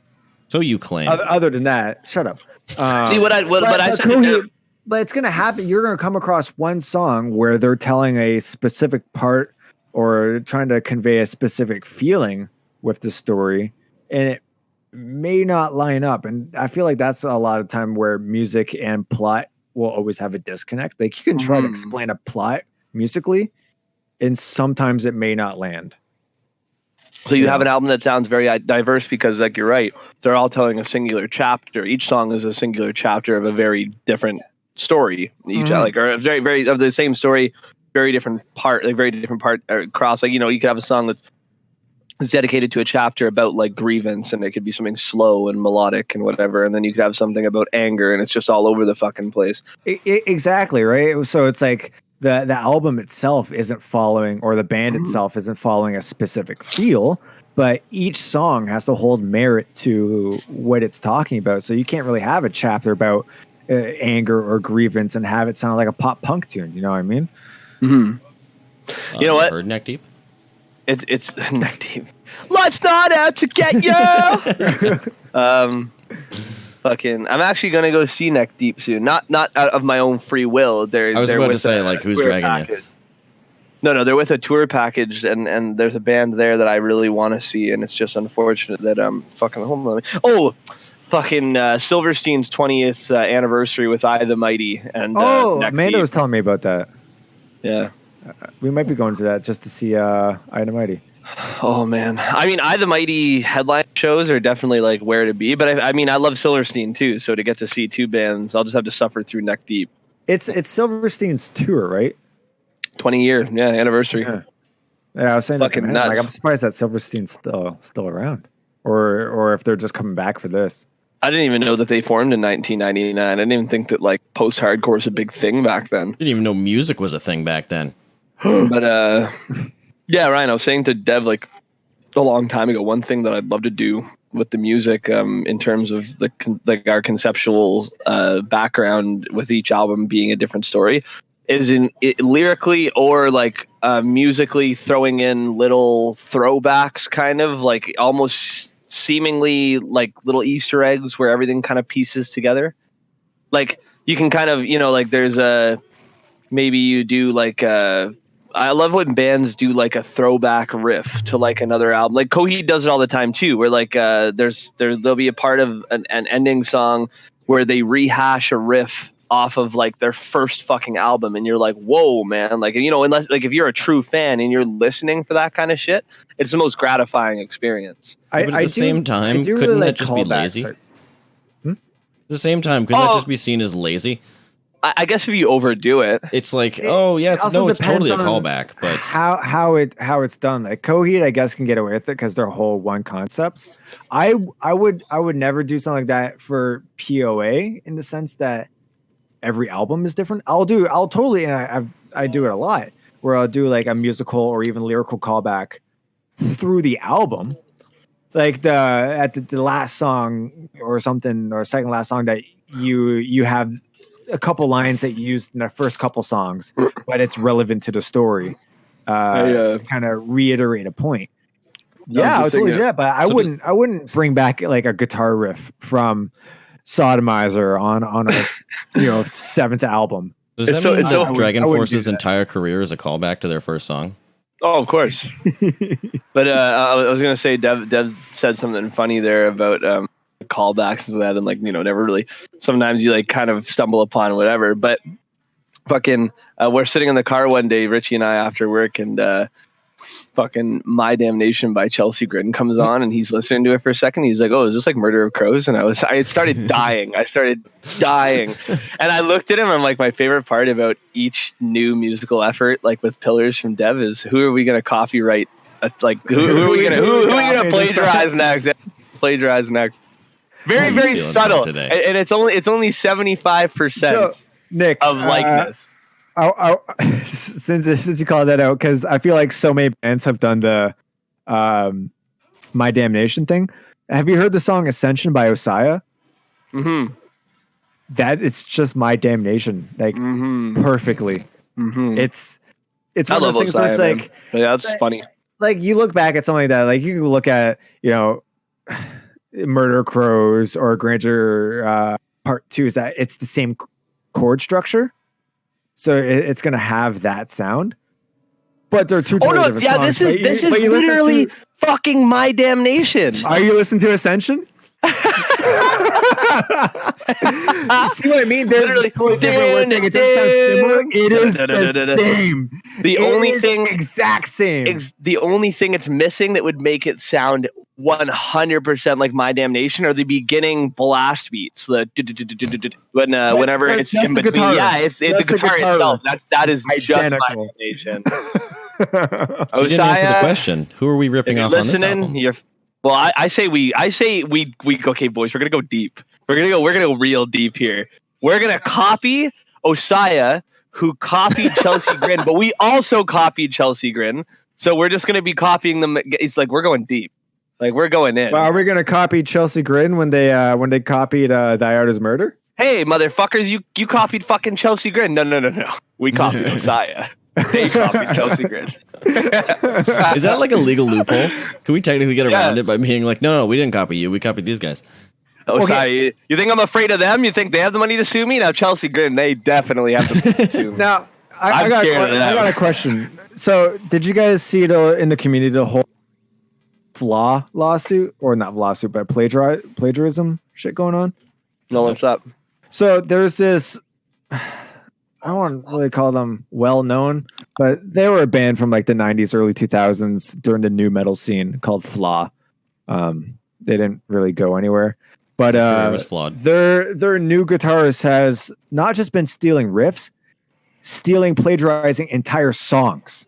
So you claim. Other than that, shut up. See what I said. Coheed, but it's gonna happen. You're gonna come across one song where they're telling a specific part or trying to convey a specific feeling with the story, and it may not line up. And I feel like that's a lot of time where music and plot will always have a disconnect. Like you can try to explain a plot musically, and sometimes it may not land. So you have an album that sounds very diverse because, like, you're right, they're all telling a singular chapter. Each song is a singular chapter of a very different story. Each like, or very, very of the same story, very different part across. Like, you know, you could have a song that's is dedicated to a chapter about like grievance, and it could be something slow and melodic and whatever, and then you could have something about anger, and it's just all over the fucking place. Exactly, right? So it's like the album itself isn't following, or the band itself isn't following a specific feel, but each song has to hold merit to what it's talking about. So you can't really have a chapter about anger or grievance and have it sound like a pop punk tune. You know what I mean? Mm-hmm. You know what? Heard Neck Deep? It's Neck Deep. Life's not out to get you. Fucking, I'm actually gonna go see Neck Deep soon. Not out of my own free will. I was about to say, like, who's dragging package. you? No, they're with a tour package, and there's a band there that I really want to see, and it's just unfortunate that fucking hold on. Oh, fucking Silverstein's 20th anniversary with I the Mighty, and Amanda was telling me about that. Yeah, we might be going to that just to see I the Mighty. Oh man, I mean, I the Mighty headline shows are definitely like where to be, but I mean, I love Silverstein too, so to get to see two bands, I'll just have to suffer through Neck Deep. It's Silverstein's tour, right? 20-year, anniversary. Yeah, I was saying fucking nuts. Like, I'm surprised that Silverstein's still around, or if they're just coming back for this. I didn't even know that they formed in 1999. I didn't even think that like post-hardcore was a big thing back then. Didn't even know music was a thing back then. But yeah, Ryan, I was saying to Dev like a long time ago, one thing that I'd love to do with the music, in terms of like our conceptual background with each album being a different story, is in lyrically or like musically throwing in little throwbacks, kind of like almost seemingly like little Easter eggs where everything kind of pieces together. Like you can kind of, like there's maybe you do like I love when bands do like a throwback riff to like another album. Like Coheed does it all the time too, where like there'll be a part of an ending song where they rehash a riff off of like their first fucking album, and you're like, whoa, man. Like, unless like if you're a true fan and you're listening for that kind of shit, it's the most gratifying experience. But at the same time, couldn't really that just be lazy? At the same time, couldn't that just be seen as lazy? I guess if you overdo it, it's like, it's totally a callback. But how it's done. Like Coheed, I guess, can get away with it because their whole one concept. I would never do something like that for POA, in the sense that every album is different. I'll totally, and I do it a lot, where I'll do like a musical or even lyrical callback through the album, like at the last song or something, or second last song, that you have a couple lines that you used in the first couple songs, but it's relevant to the story. Kind of reiterate a point. Yeah, I would totally do that, but I wouldn't bring back like a guitar riff from Sodomizer on a seventh album. Does that mean that Dragon Force's entire career is a callback to their first song? Oh, of course. But I was gonna say, Dev said something funny there about callbacks and that, and like, never really. Sometimes you like kind of stumble upon whatever. But fucking, we're sitting in the car one day, Richie and I, after work, and fucking My Damnation by Chelsea Grin comes on, and he's listening to it for a second. He's like, "Oh, is this like Murder of Crows?" And I started dying. And I looked at him. I'm like, my favorite part about each new musical effort, like with Pillars from Dev, is who are we gonna copyright? Like who are we gonna plagiarize next? Plagiarize next. Very, very subtle, and it's only 75% Nick, of likeness. Since you called that out, because I feel like so many bands have done the My Damnation thing. Have you heard the song Ascension by Osiah? Mm-hmm. That it's just My Damnation, like perfectly. Mm-hmm. It's one of those things where it's like, yeah, that's funny. Like you look back at something like that, like you can look at, Murder Crows or Grandeur Part 2, is that it's the same chord structure. So it's going to have that sound, but they're two totally different songs. This is literally fucking My Damnation. Are you listening to Ascension? See what I mean? There's literally totally different words. Like, it doesn't sound similar. It is the same. The only thing, exact same. The only thing it's missing that would make it sound 100% like My Damnation are the beginning blast beats. Whenever it's in between. Yeah, it's the guitar itself. That is identical. Just My Damnation. You didn't answer the question. Who are we ripping off on this album? Well, I say we okay, boys, we're gonna go deep. We're gonna go real deep here. We're gonna copy Osaya, who copied Chelsea Grin, but we also copied Chelsea Grin. So we're just gonna be copying them. It's like we're going deep. Like we're going in. Well, are we gonna copy Chelsea Grin when they copied Diarda's Murder? Hey, motherfuckers, you copied fucking Chelsea Grin. No. We copied Osaya. They copied Chelsea Grin. Is that like a legal loophole? Can we technically get around it by being like, no, we didn't copy you. We copied these guys. Osaya, you think I'm afraid of them? You think they have the money to sue me? Now Chelsea Grin, they definitely have the money to sue me. Now, I got a question. So, did you guys see in the community the whole flaw lawsuit, or not lawsuit, but plagiarism shit going on? No, what's up? So there's this, I don't want to really call them well-known, but they were a band from like the 90s, early 2000s during the new metal scene called Flaw. They didn't really go anywhere, but was flawed. Their new guitarist has not just been stealing riffs, plagiarizing entire songs.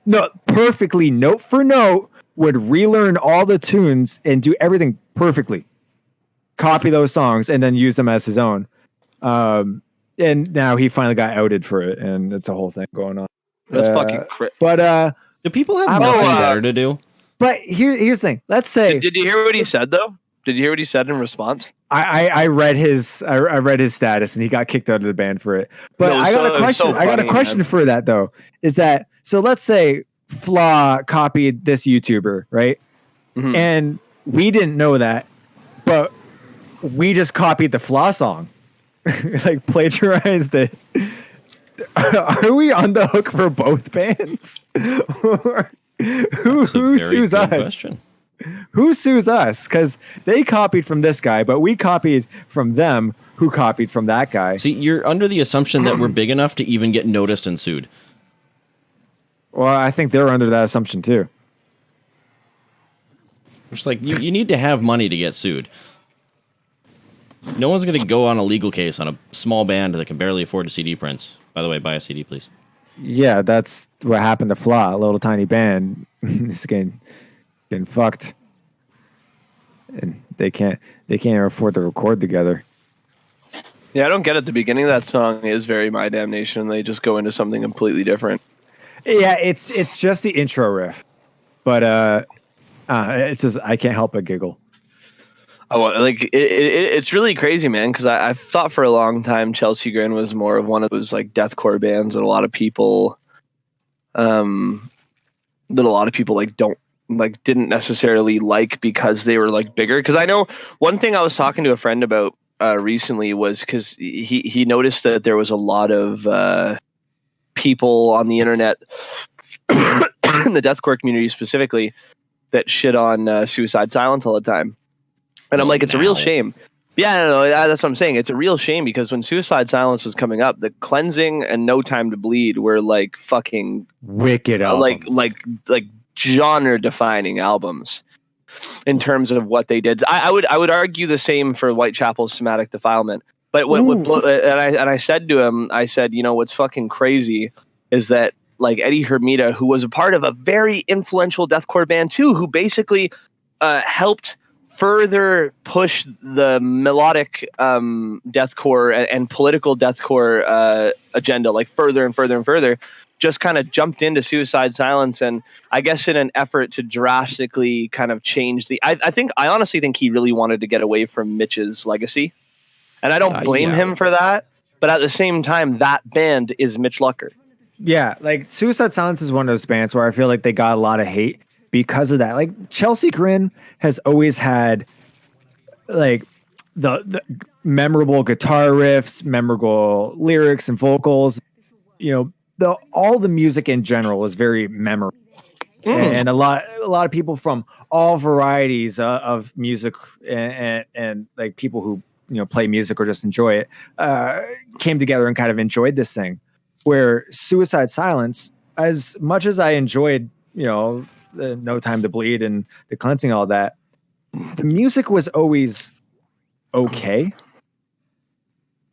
No, perfectly note for note, would relearn all the tunes and do everything perfectly. Copy those songs and then use them as his own. And now he finally got outed for it, and it's a whole thing going on. That's fucking crazy. But do people have nothing better to do? But here's the thing. Let's say. Did you hear what he said though? Did you hear what he said in response? I read his status, and he got kicked out of the band for it. But I got a question. I got a question for that though. Is that so? Let's say Flaw copied this YouTuber, right? Mm-hmm. And we didn't know that, but we just copied the Flaw song, like plagiarized it. Are we on the hook for both bands? Who sues us? Question. Who sues us? Because they copied from this guy, but we copied from them, who copied from that guy. See, you're under the assumption that we're big enough to even get noticed and sued. Well, I think they're under that assumption too. It's like you need to have money to get sued. No one's going to go on a legal case on a small band that can barely afford a CD prints. By the way, buy a CD, please. Yeah, that's what happened to Flaw, a little tiny band. This getting fucked, and they can't afford to record together. Yeah, I don't get it. The beginning of that song is very My Damnation, and they just go into something completely different. Yeah, it's just the intro riff, but it's just I can't help but giggle. Oh, like it's really crazy, man. Because I've thought for a long time Chelsea Grin was more of one of those like deathcore bands that a lot of people, didn't necessarily like because they were like bigger. Because I know one thing I was talking to a friend about recently was because he noticed that there was a lot of people on the internet, in the deathcore community specifically, that shit on Suicide Silence all the time. And I'm like, it's a real shame. Yeah, no, that's what I'm saying. It's a real shame because when Suicide Silence was coming up, The Cleansing and No Time to Bleed were like fucking wicked albums. like genre defining albums in terms of what they did. I would argue the same for Whitechapel's Somatic Defilement. But I said to him, I said, you know, what's fucking crazy is that like Eddie Hermida, who was a part of a very influential deathcore band too, who basically helped further push the melodic deathcore and political deathcore agenda, like further and further and further, just kind of jumped into Suicide Silence, and I guess in an effort to drastically kind of change I honestly think he really wanted to get away from Mitch's legacy, and I don't blame him for that, but at the same time, that band is Mitch Lucker. Yeah, like Suicide Silence is one of those bands where I feel like they got a lot of hate because of that. Like Chelsea Grin has always had like the memorable guitar riffs, memorable lyrics and vocals. You know, all the music in general is very memorable. And a lot of people from all varieties of music and like people who, you know, play music or just enjoy it came together and kind of enjoyed this thing. Where Suicide Silence, as much as I enjoyed, you know, the No Time to Bleed and The Cleansing, all that, the music was always okay.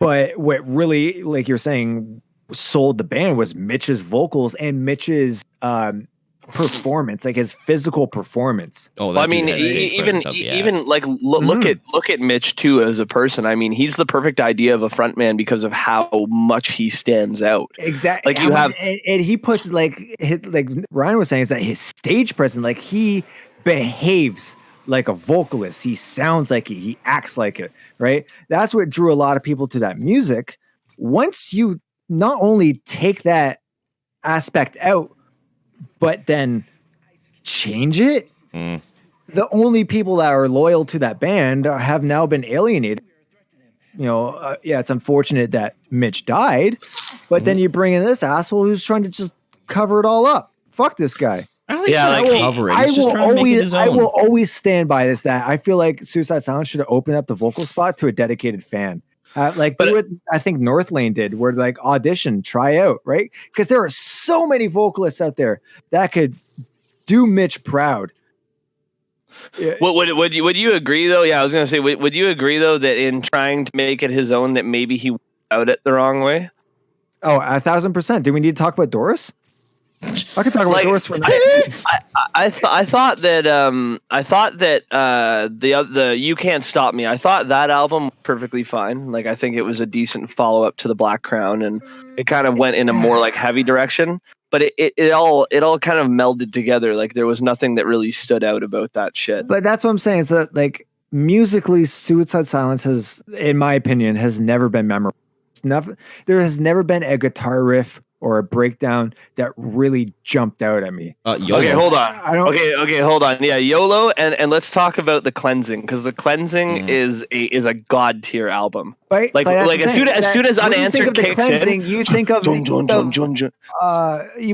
But what really, like you're saying, sold the band was Mitch's vocals and Mitch's performance, like his physical performance. Oh, Well, I mean, even like look at Mitch too as a person. I mean, he's the perfect idea of a front man because of how much he stands out. Exactly. Like you have, and he puts like Ryan was saying, is that his stage presence, like he behaves like a vocalist. He sounds like it. He acts like it. Right. That's what drew a lot of people to that music. Once you not only take that aspect out, but then change it. The only people that are loyal to that band have now been alienated. Yeah, it's unfortunate that Mitch died, but then you bring in this asshole who's trying to just cover it all up. Fuck this guy. I will always stand by this. That I feel like Suicide Silence should have opened up the vocal spot to a dedicated fan. Do what I think North Lane did, where like audition, try out, right? Because there are so many vocalists out there that could do Mitch proud. Yeah. Would you agree though? Yeah, I was gonna say, would you agree though that in trying to make it his own, that maybe he went out it the wrong way? Oh, 1,000%. Do we need to talk about Doris? I could talk about Doris for a minute. I thought that the You Can't Stop Me, I thought that album was perfectly fine. Like I think it was a decent follow up to the Black Crown, and it kind of went in a more like heavy direction. But it all kind of melded together. Like there was nothing that really stood out about that shit. But that's what I'm saying, is that like musically, Suicide Silence has, in my opinion, has never been memorable. There has never been a guitar riff or a breakdown that really jumped out at me. Okay, hold on. Okay, hold on. Yeah, YOLO, and let's talk about The Cleansing, because The Cleansing is a god tier album. Right? Like as soon as Unanswered kicks in, you think of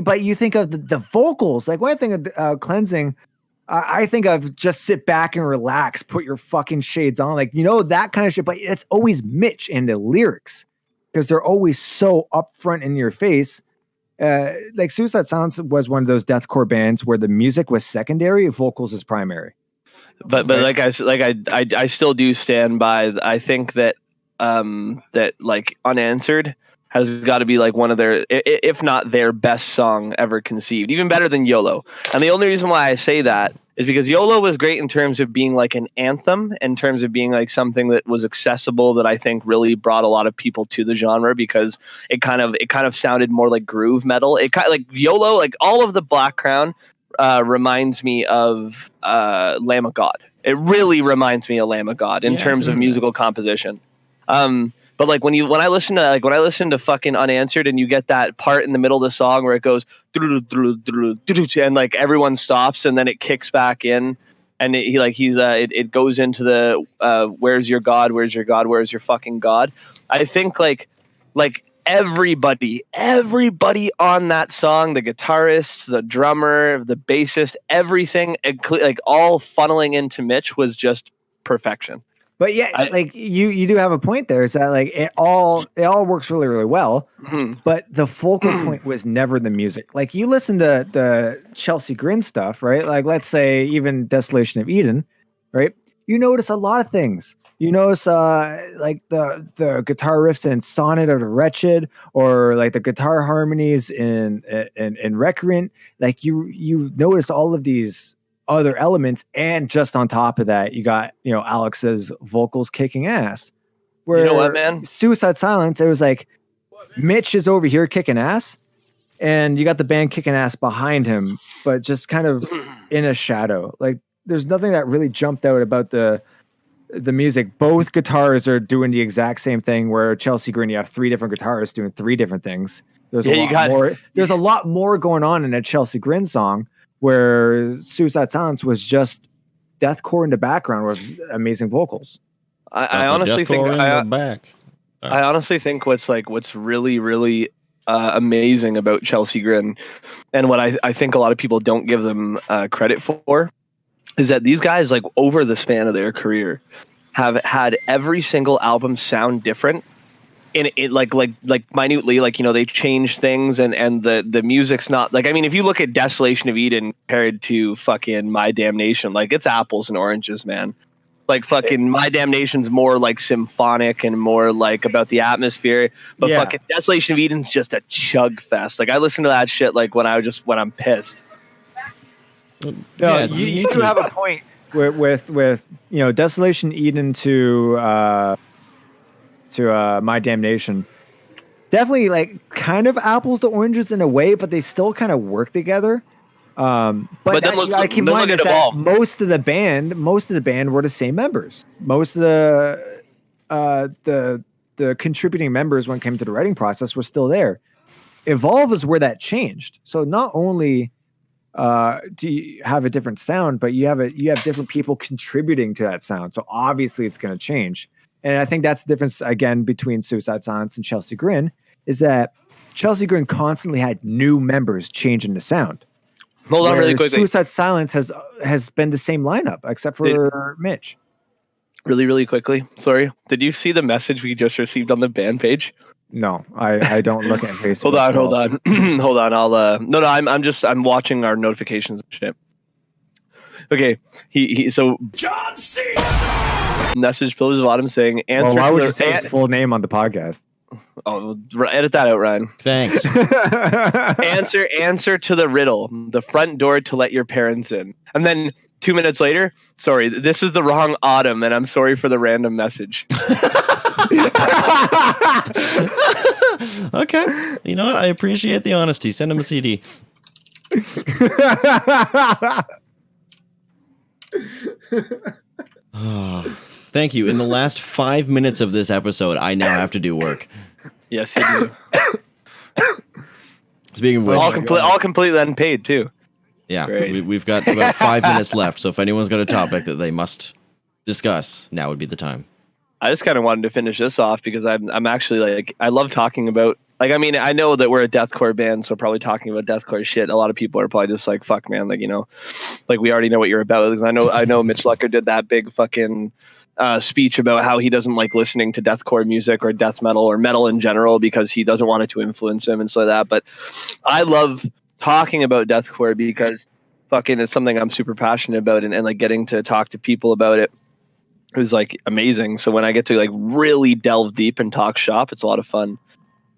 but you think of the vocals. Like when I think of Cleansing, I think of just sit back and relax, put your fucking shades on, like that kind of shit. But it's always Mitch and the lyrics, because they're always so upfront in your face. Like Suicide Silence was one of those deathcore bands where the music was secondary, vocals is primary. But right? I still do stand by. I think that that like Unanswered has got to be like one of their, if not their best song ever conceived, even better than YOLO. And the only reason why I say that is because YOLO was great in terms of being like an anthem, in terms of being like something that was accessible, that I think really brought a lot of people to the genre, because it kind of sounded more like groove metal. It kind of like YOLO, like all of the Black Crown reminds me of Lamb of God. It really reminds me of Lamb of God in terms of musical composition. But like when I listen to fucking Unanswered, and you get that part in the middle of the song where it goes and like everyone stops, and then it kicks back in, and it goes into the where's your God, where's your God, where's your fucking God. I think like everybody on that song, the guitarist, the drummer, the bassist, everything, like all funneling into Mitch, was just perfection. But yeah, like you do have a point there. Is that like it all works really, really well. Mm-hmm. But the focal point was never the music. Like you listen to the Chelsea Grin stuff, right? Like let's say even Desolation of Eden, right? You notice a lot of things. You notice like the guitar riffs in Sonnet of the Wretched, or like the guitar harmonies in Recreant. Like you notice all of these other elements, and just on top of that, you got Alex's vocals kicking ass. Where you know what, man? Suicide Silence, it was like Mitch is over here kicking ass, and you got the band kicking ass behind him, but just kind of in a shadow. Like there's nothing that really jumped out about the music. Both guitars are doing the exact same thing, where Chelsea Grin, you have 3 different guitarists doing 3 different things. There's a lot more going on in a Chelsea Grin song, where Suicide Silence was just deathcore in the background with amazing vocals. I honestly think what's really, really amazing about Chelsea Grin, and what I think a lot of people don't give them credit for, is that these guys, like over the span of their career, have had every single album sound different. In it, like minutely, like they change things, and the music's not like, I mean, if you look at Desolation of Eden compared to fucking My Damnation, like it's apples and oranges, man. Like fucking My Damnation's more like symphonic and more like about the atmosphere, but fucking Desolation of Eden's just a chug fest. Like I listen to that shit like when I'm pissed. No, you do have a point with Desolation Eden to My Damnation. Definitely like kind of apples to oranges in a way, but they still kind of work together. But then you gotta keep in mind is that most of the band were the same members. Most of the contributing members when it came to the writing process were still there. Evolve is where that changed. So not only do you have a different sound, but you have different people contributing to that sound. So obviously it's going to change. And I think that's the difference again between Suicide Silence and Chelsea Grin is that Chelsea Grin constantly had new members changing the sound. Hold on really quickly. Suicide Silence has been the same lineup except for Mitch. Really, really quickly. Sorry. Did you see the message we just received on the band page? No, I don't look at Facebook. Hold on. Hold on. I'm watching our notifications and shit. Okay. So John C. Message Pillars of Autumn saying answer. Well, why would you say his full name on the podcast? Oh, edit that out, Ryan. Thanks. Answer to the riddle. The front door to let your parents in. And then 2 minutes later, sorry, this is the wrong Autumn, and I'm sorry for the random message. Okay. You know what? I appreciate the honesty. Send him a CD. Thank you. In the last 5 minutes of this episode, I now have to do work. Yes, you do. Speaking of which, all completely unpaid too. Yeah, we've got about 5 minutes left. So if anyone's got a topic that they must discuss, now would be the time. I just kind of wanted to finish this off because I'm actually like I love talking about I mean I know that we're a deathcore band, so probably talking about deathcore shit. A lot of people are probably just like fuck man, like like we already know what you're about. Because I know Mitch Lucker did that big fucking speech about how he doesn't like listening to deathcore music or death metal or metal in general because he doesn't want it to influence him and so that. But I love talking about deathcore because fucking it's something I'm super passionate about and like getting to talk to people about it is like amazing. So when I get to like really delve deep and talk shop, it's a lot of fun.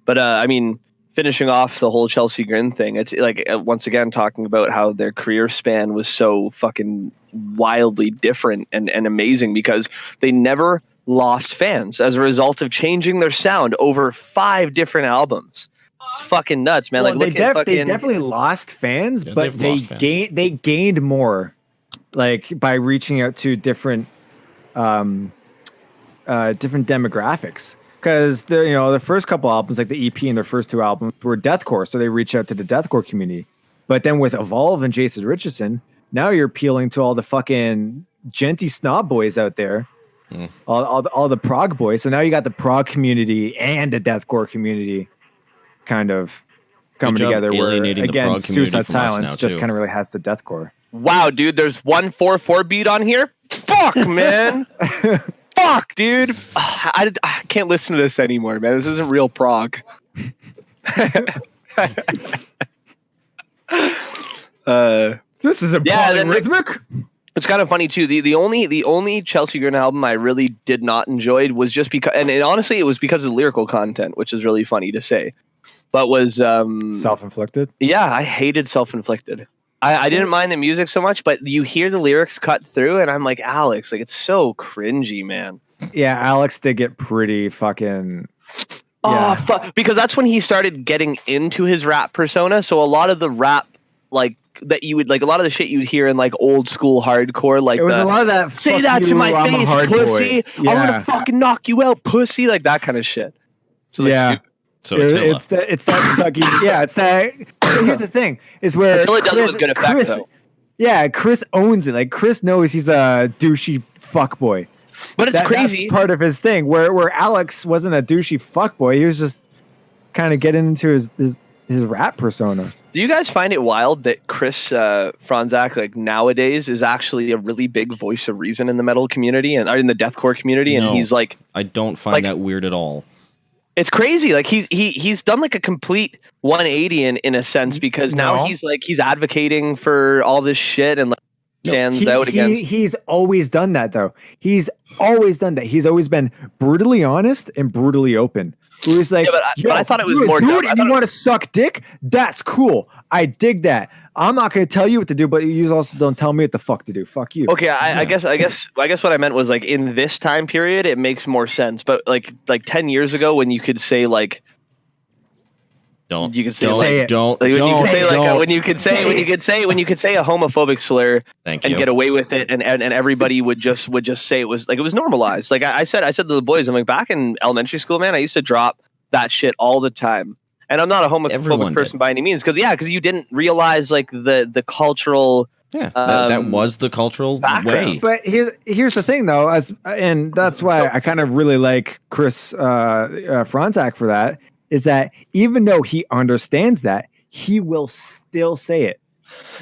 But I mean, finishing off the whole Chelsea Grin thing, it's like once again talking about how their career span was so fucking wildly different and amazing because they never lost fans as a result of changing their sound over 5 different albums. It's fucking nuts, man. Well, like they definitely lost fans, but they gained more like by reaching out to different demographics. Because the first couple albums, like the EP and their first 2 albums, were deathcore, so they reached out to the deathcore community. But then with Evolve and Jason Richardson, now you're appealing to all the fucking genty snob boys out there, all the prog boys. So now you got the prog community and the deathcore community kind of coming together. Where again, Suicide Silence just kind of really has the deathcore. Wow, dude, there's 1/4/4 beat on here. Fuck, man. Fuck, dude. I can't listen to this anymore, man. This isn't real prog. This is a polyrhythmic. It's kind of funny too. The only Chelsea Grin album I really did not enjoy was just because, and honestly, it was because of the lyrical content, which is really funny to say. But was Self-Inflicted. Yeah, I hated Self-Inflicted. I didn't mind the music so much, but you hear the lyrics cut through, and I'm like, Alex, like it's so cringy, man. Yeah, Alex did get pretty fucking. Oh, fuck. Because that's when he started getting into his rap persona. So a lot of the rap, like that you would like, a lot of the shit you'd hear in like old school hardcore, like it was a lot of that. Say that to my face, pussy. I'm gonna fucking knock you out, pussy. Like that kind of shit. So yeah. So it's that fucking it's that. Here's the thing: is where Attila does it with good effect, though. Yeah, Chris owns it. Like Chris knows he's a douchey fuckboy. But it's crazy. That's part of his thing. Where Alex wasn't a douchey fuckboy. He was just kind of getting into his rap persona. Do you guys find it wild that Chris Franzak, like nowadays, is actually a really big voice of reason in the metal community and in the deathcore community? And he's like, I don't find that weird at all. It's crazy. Like he's done like a complete 180 in a sense because now he's advocating for all this shit and like stands out against. He's always done that, though. He's always done that. He's always been brutally honest and brutally open. He's like, but I thought it was more. Dude, and you want to suck dick? That's cool. I dig that. I'm not going to tell you what to do, but you also don't tell me what the fuck to do. Fuck you. Okay, I guess what I meant was like in this time period, it makes more sense. But like 10 years ago, when you could say like. When you could say a homophobic slur and get away with it, and everybody would just say it was normalized. Like I said to the boys, I'm like, back in elementary school, man, I used to drop that shit all the time. And I'm not a homophobic person by any means, because you didn't realize like the cultural. Yeah, that was the cultural way. But here's the thing, though, and that's why I kind of really like Chris Franzak for that. Is that even though he understands that, he will still say it.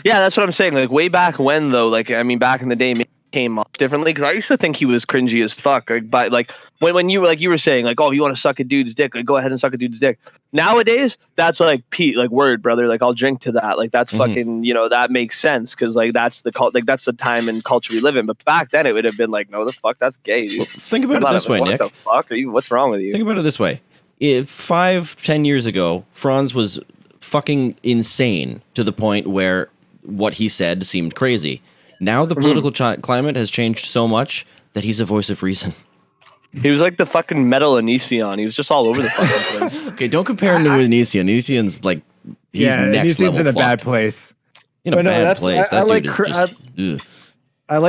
Yeah, that's what I'm saying. Like way back when, though, like I mean, back in the day, it came up differently because I used to think he was cringy as fuck. Like, but like when you were saying like, oh, if you want to suck a dude's dick, like go ahead and suck a dude's dick. Nowadays, that's like word, brother. Like I'll drink to that. Like that's fucking, that makes sense because like that's the that's the time and culture we live in. But back then, it would have been like, no, the fuck, that's gay. Dude. Well, think about it this way, Nick. What the fuck are you? What's wrong with you? Think about it this way. If 5-10 years ago, Franz was fucking insane to the point where what he said seemed crazy. Now the political climate has changed so much that he's a voice of reason. He was like the fucking metal Onision. He was just all over the fucking place. Okay, don't compare him to Onision. Onision's like, he's next level in a bad place. In a bad place. I like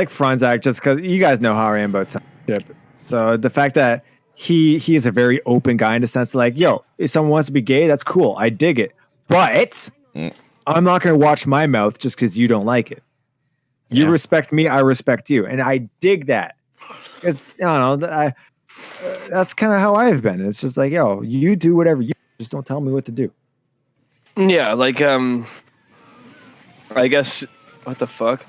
Franzak just because you guys know how I am about censorship. So the fact that he is a very open guy in the sense like, yo, if someone wants to be gay, that's cool. I dig it. But I'm not going to watch my mouth just because you don't like it. You respect me, I respect you. And I dig that. Because, I don't know, that's kind of how I've been. It's just like, yo, you do whatever you just don't tell me what to do. Yeah, like, I guess, what the fuck?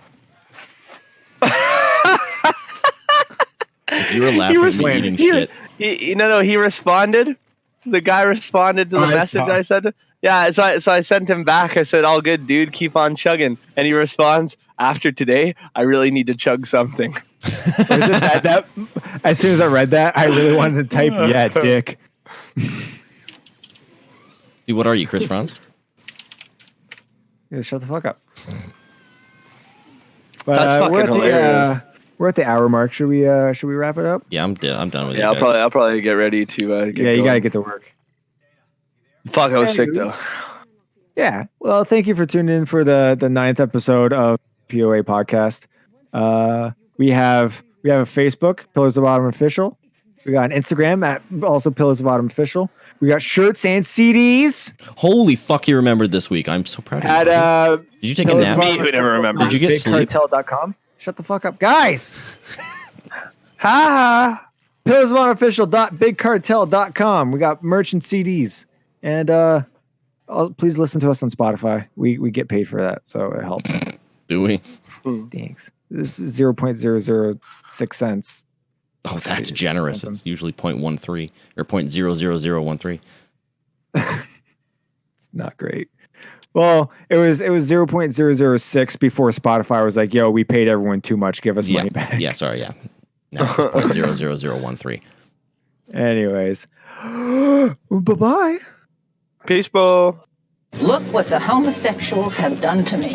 If you were laughing at me eating shit. He responded. The guy responded to the message I sent him. Yeah, so I sent him back. I said, all good, dude. Keep on chugging. And he responds, after today, I really need to chug something. that as soon as I read that, I really wanted to type, yeah, dick. Dude, what are you, Chris Franz? Yeah, shut the fuck up. But that's fucking hilarious. We're at the hour mark. Should we wrap it up? Yeah, I'm done with it. Yeah, I'll probably get ready to get going. You gotta get to work. Fuck, I was sick though. Yeah. Well, thank you for tuning in for the 9th episode of POA podcast. We have a Facebook, Pillars of Bottom Official. We got an Instagram at also Pillars of Bottom Official. We got shirts and CDs. Holy fuck, you remembered this week. I'm so proud of you. Did you take a nap? Me who never remembered. Did you get sleep? BigCartel.com. Shut the fuck up, guys. Ha! Pillarsofhonorofficial.bigcartel.com. We got merch and CDs. And please listen to us on Spotify. We get paid for that, so it helps. Do we? Thanks. This is 0.006 cents. Oh, that's generous. It's usually 0.13 or 0.00013. It's not great. Well, it was 0.006 before Spotify was like, yo, we paid everyone too much. Give us money back. Yeah, sorry, yeah. Now it's 0.00013. Anyways. Bye-bye. Peace, bro. Look what the homosexuals have done to me.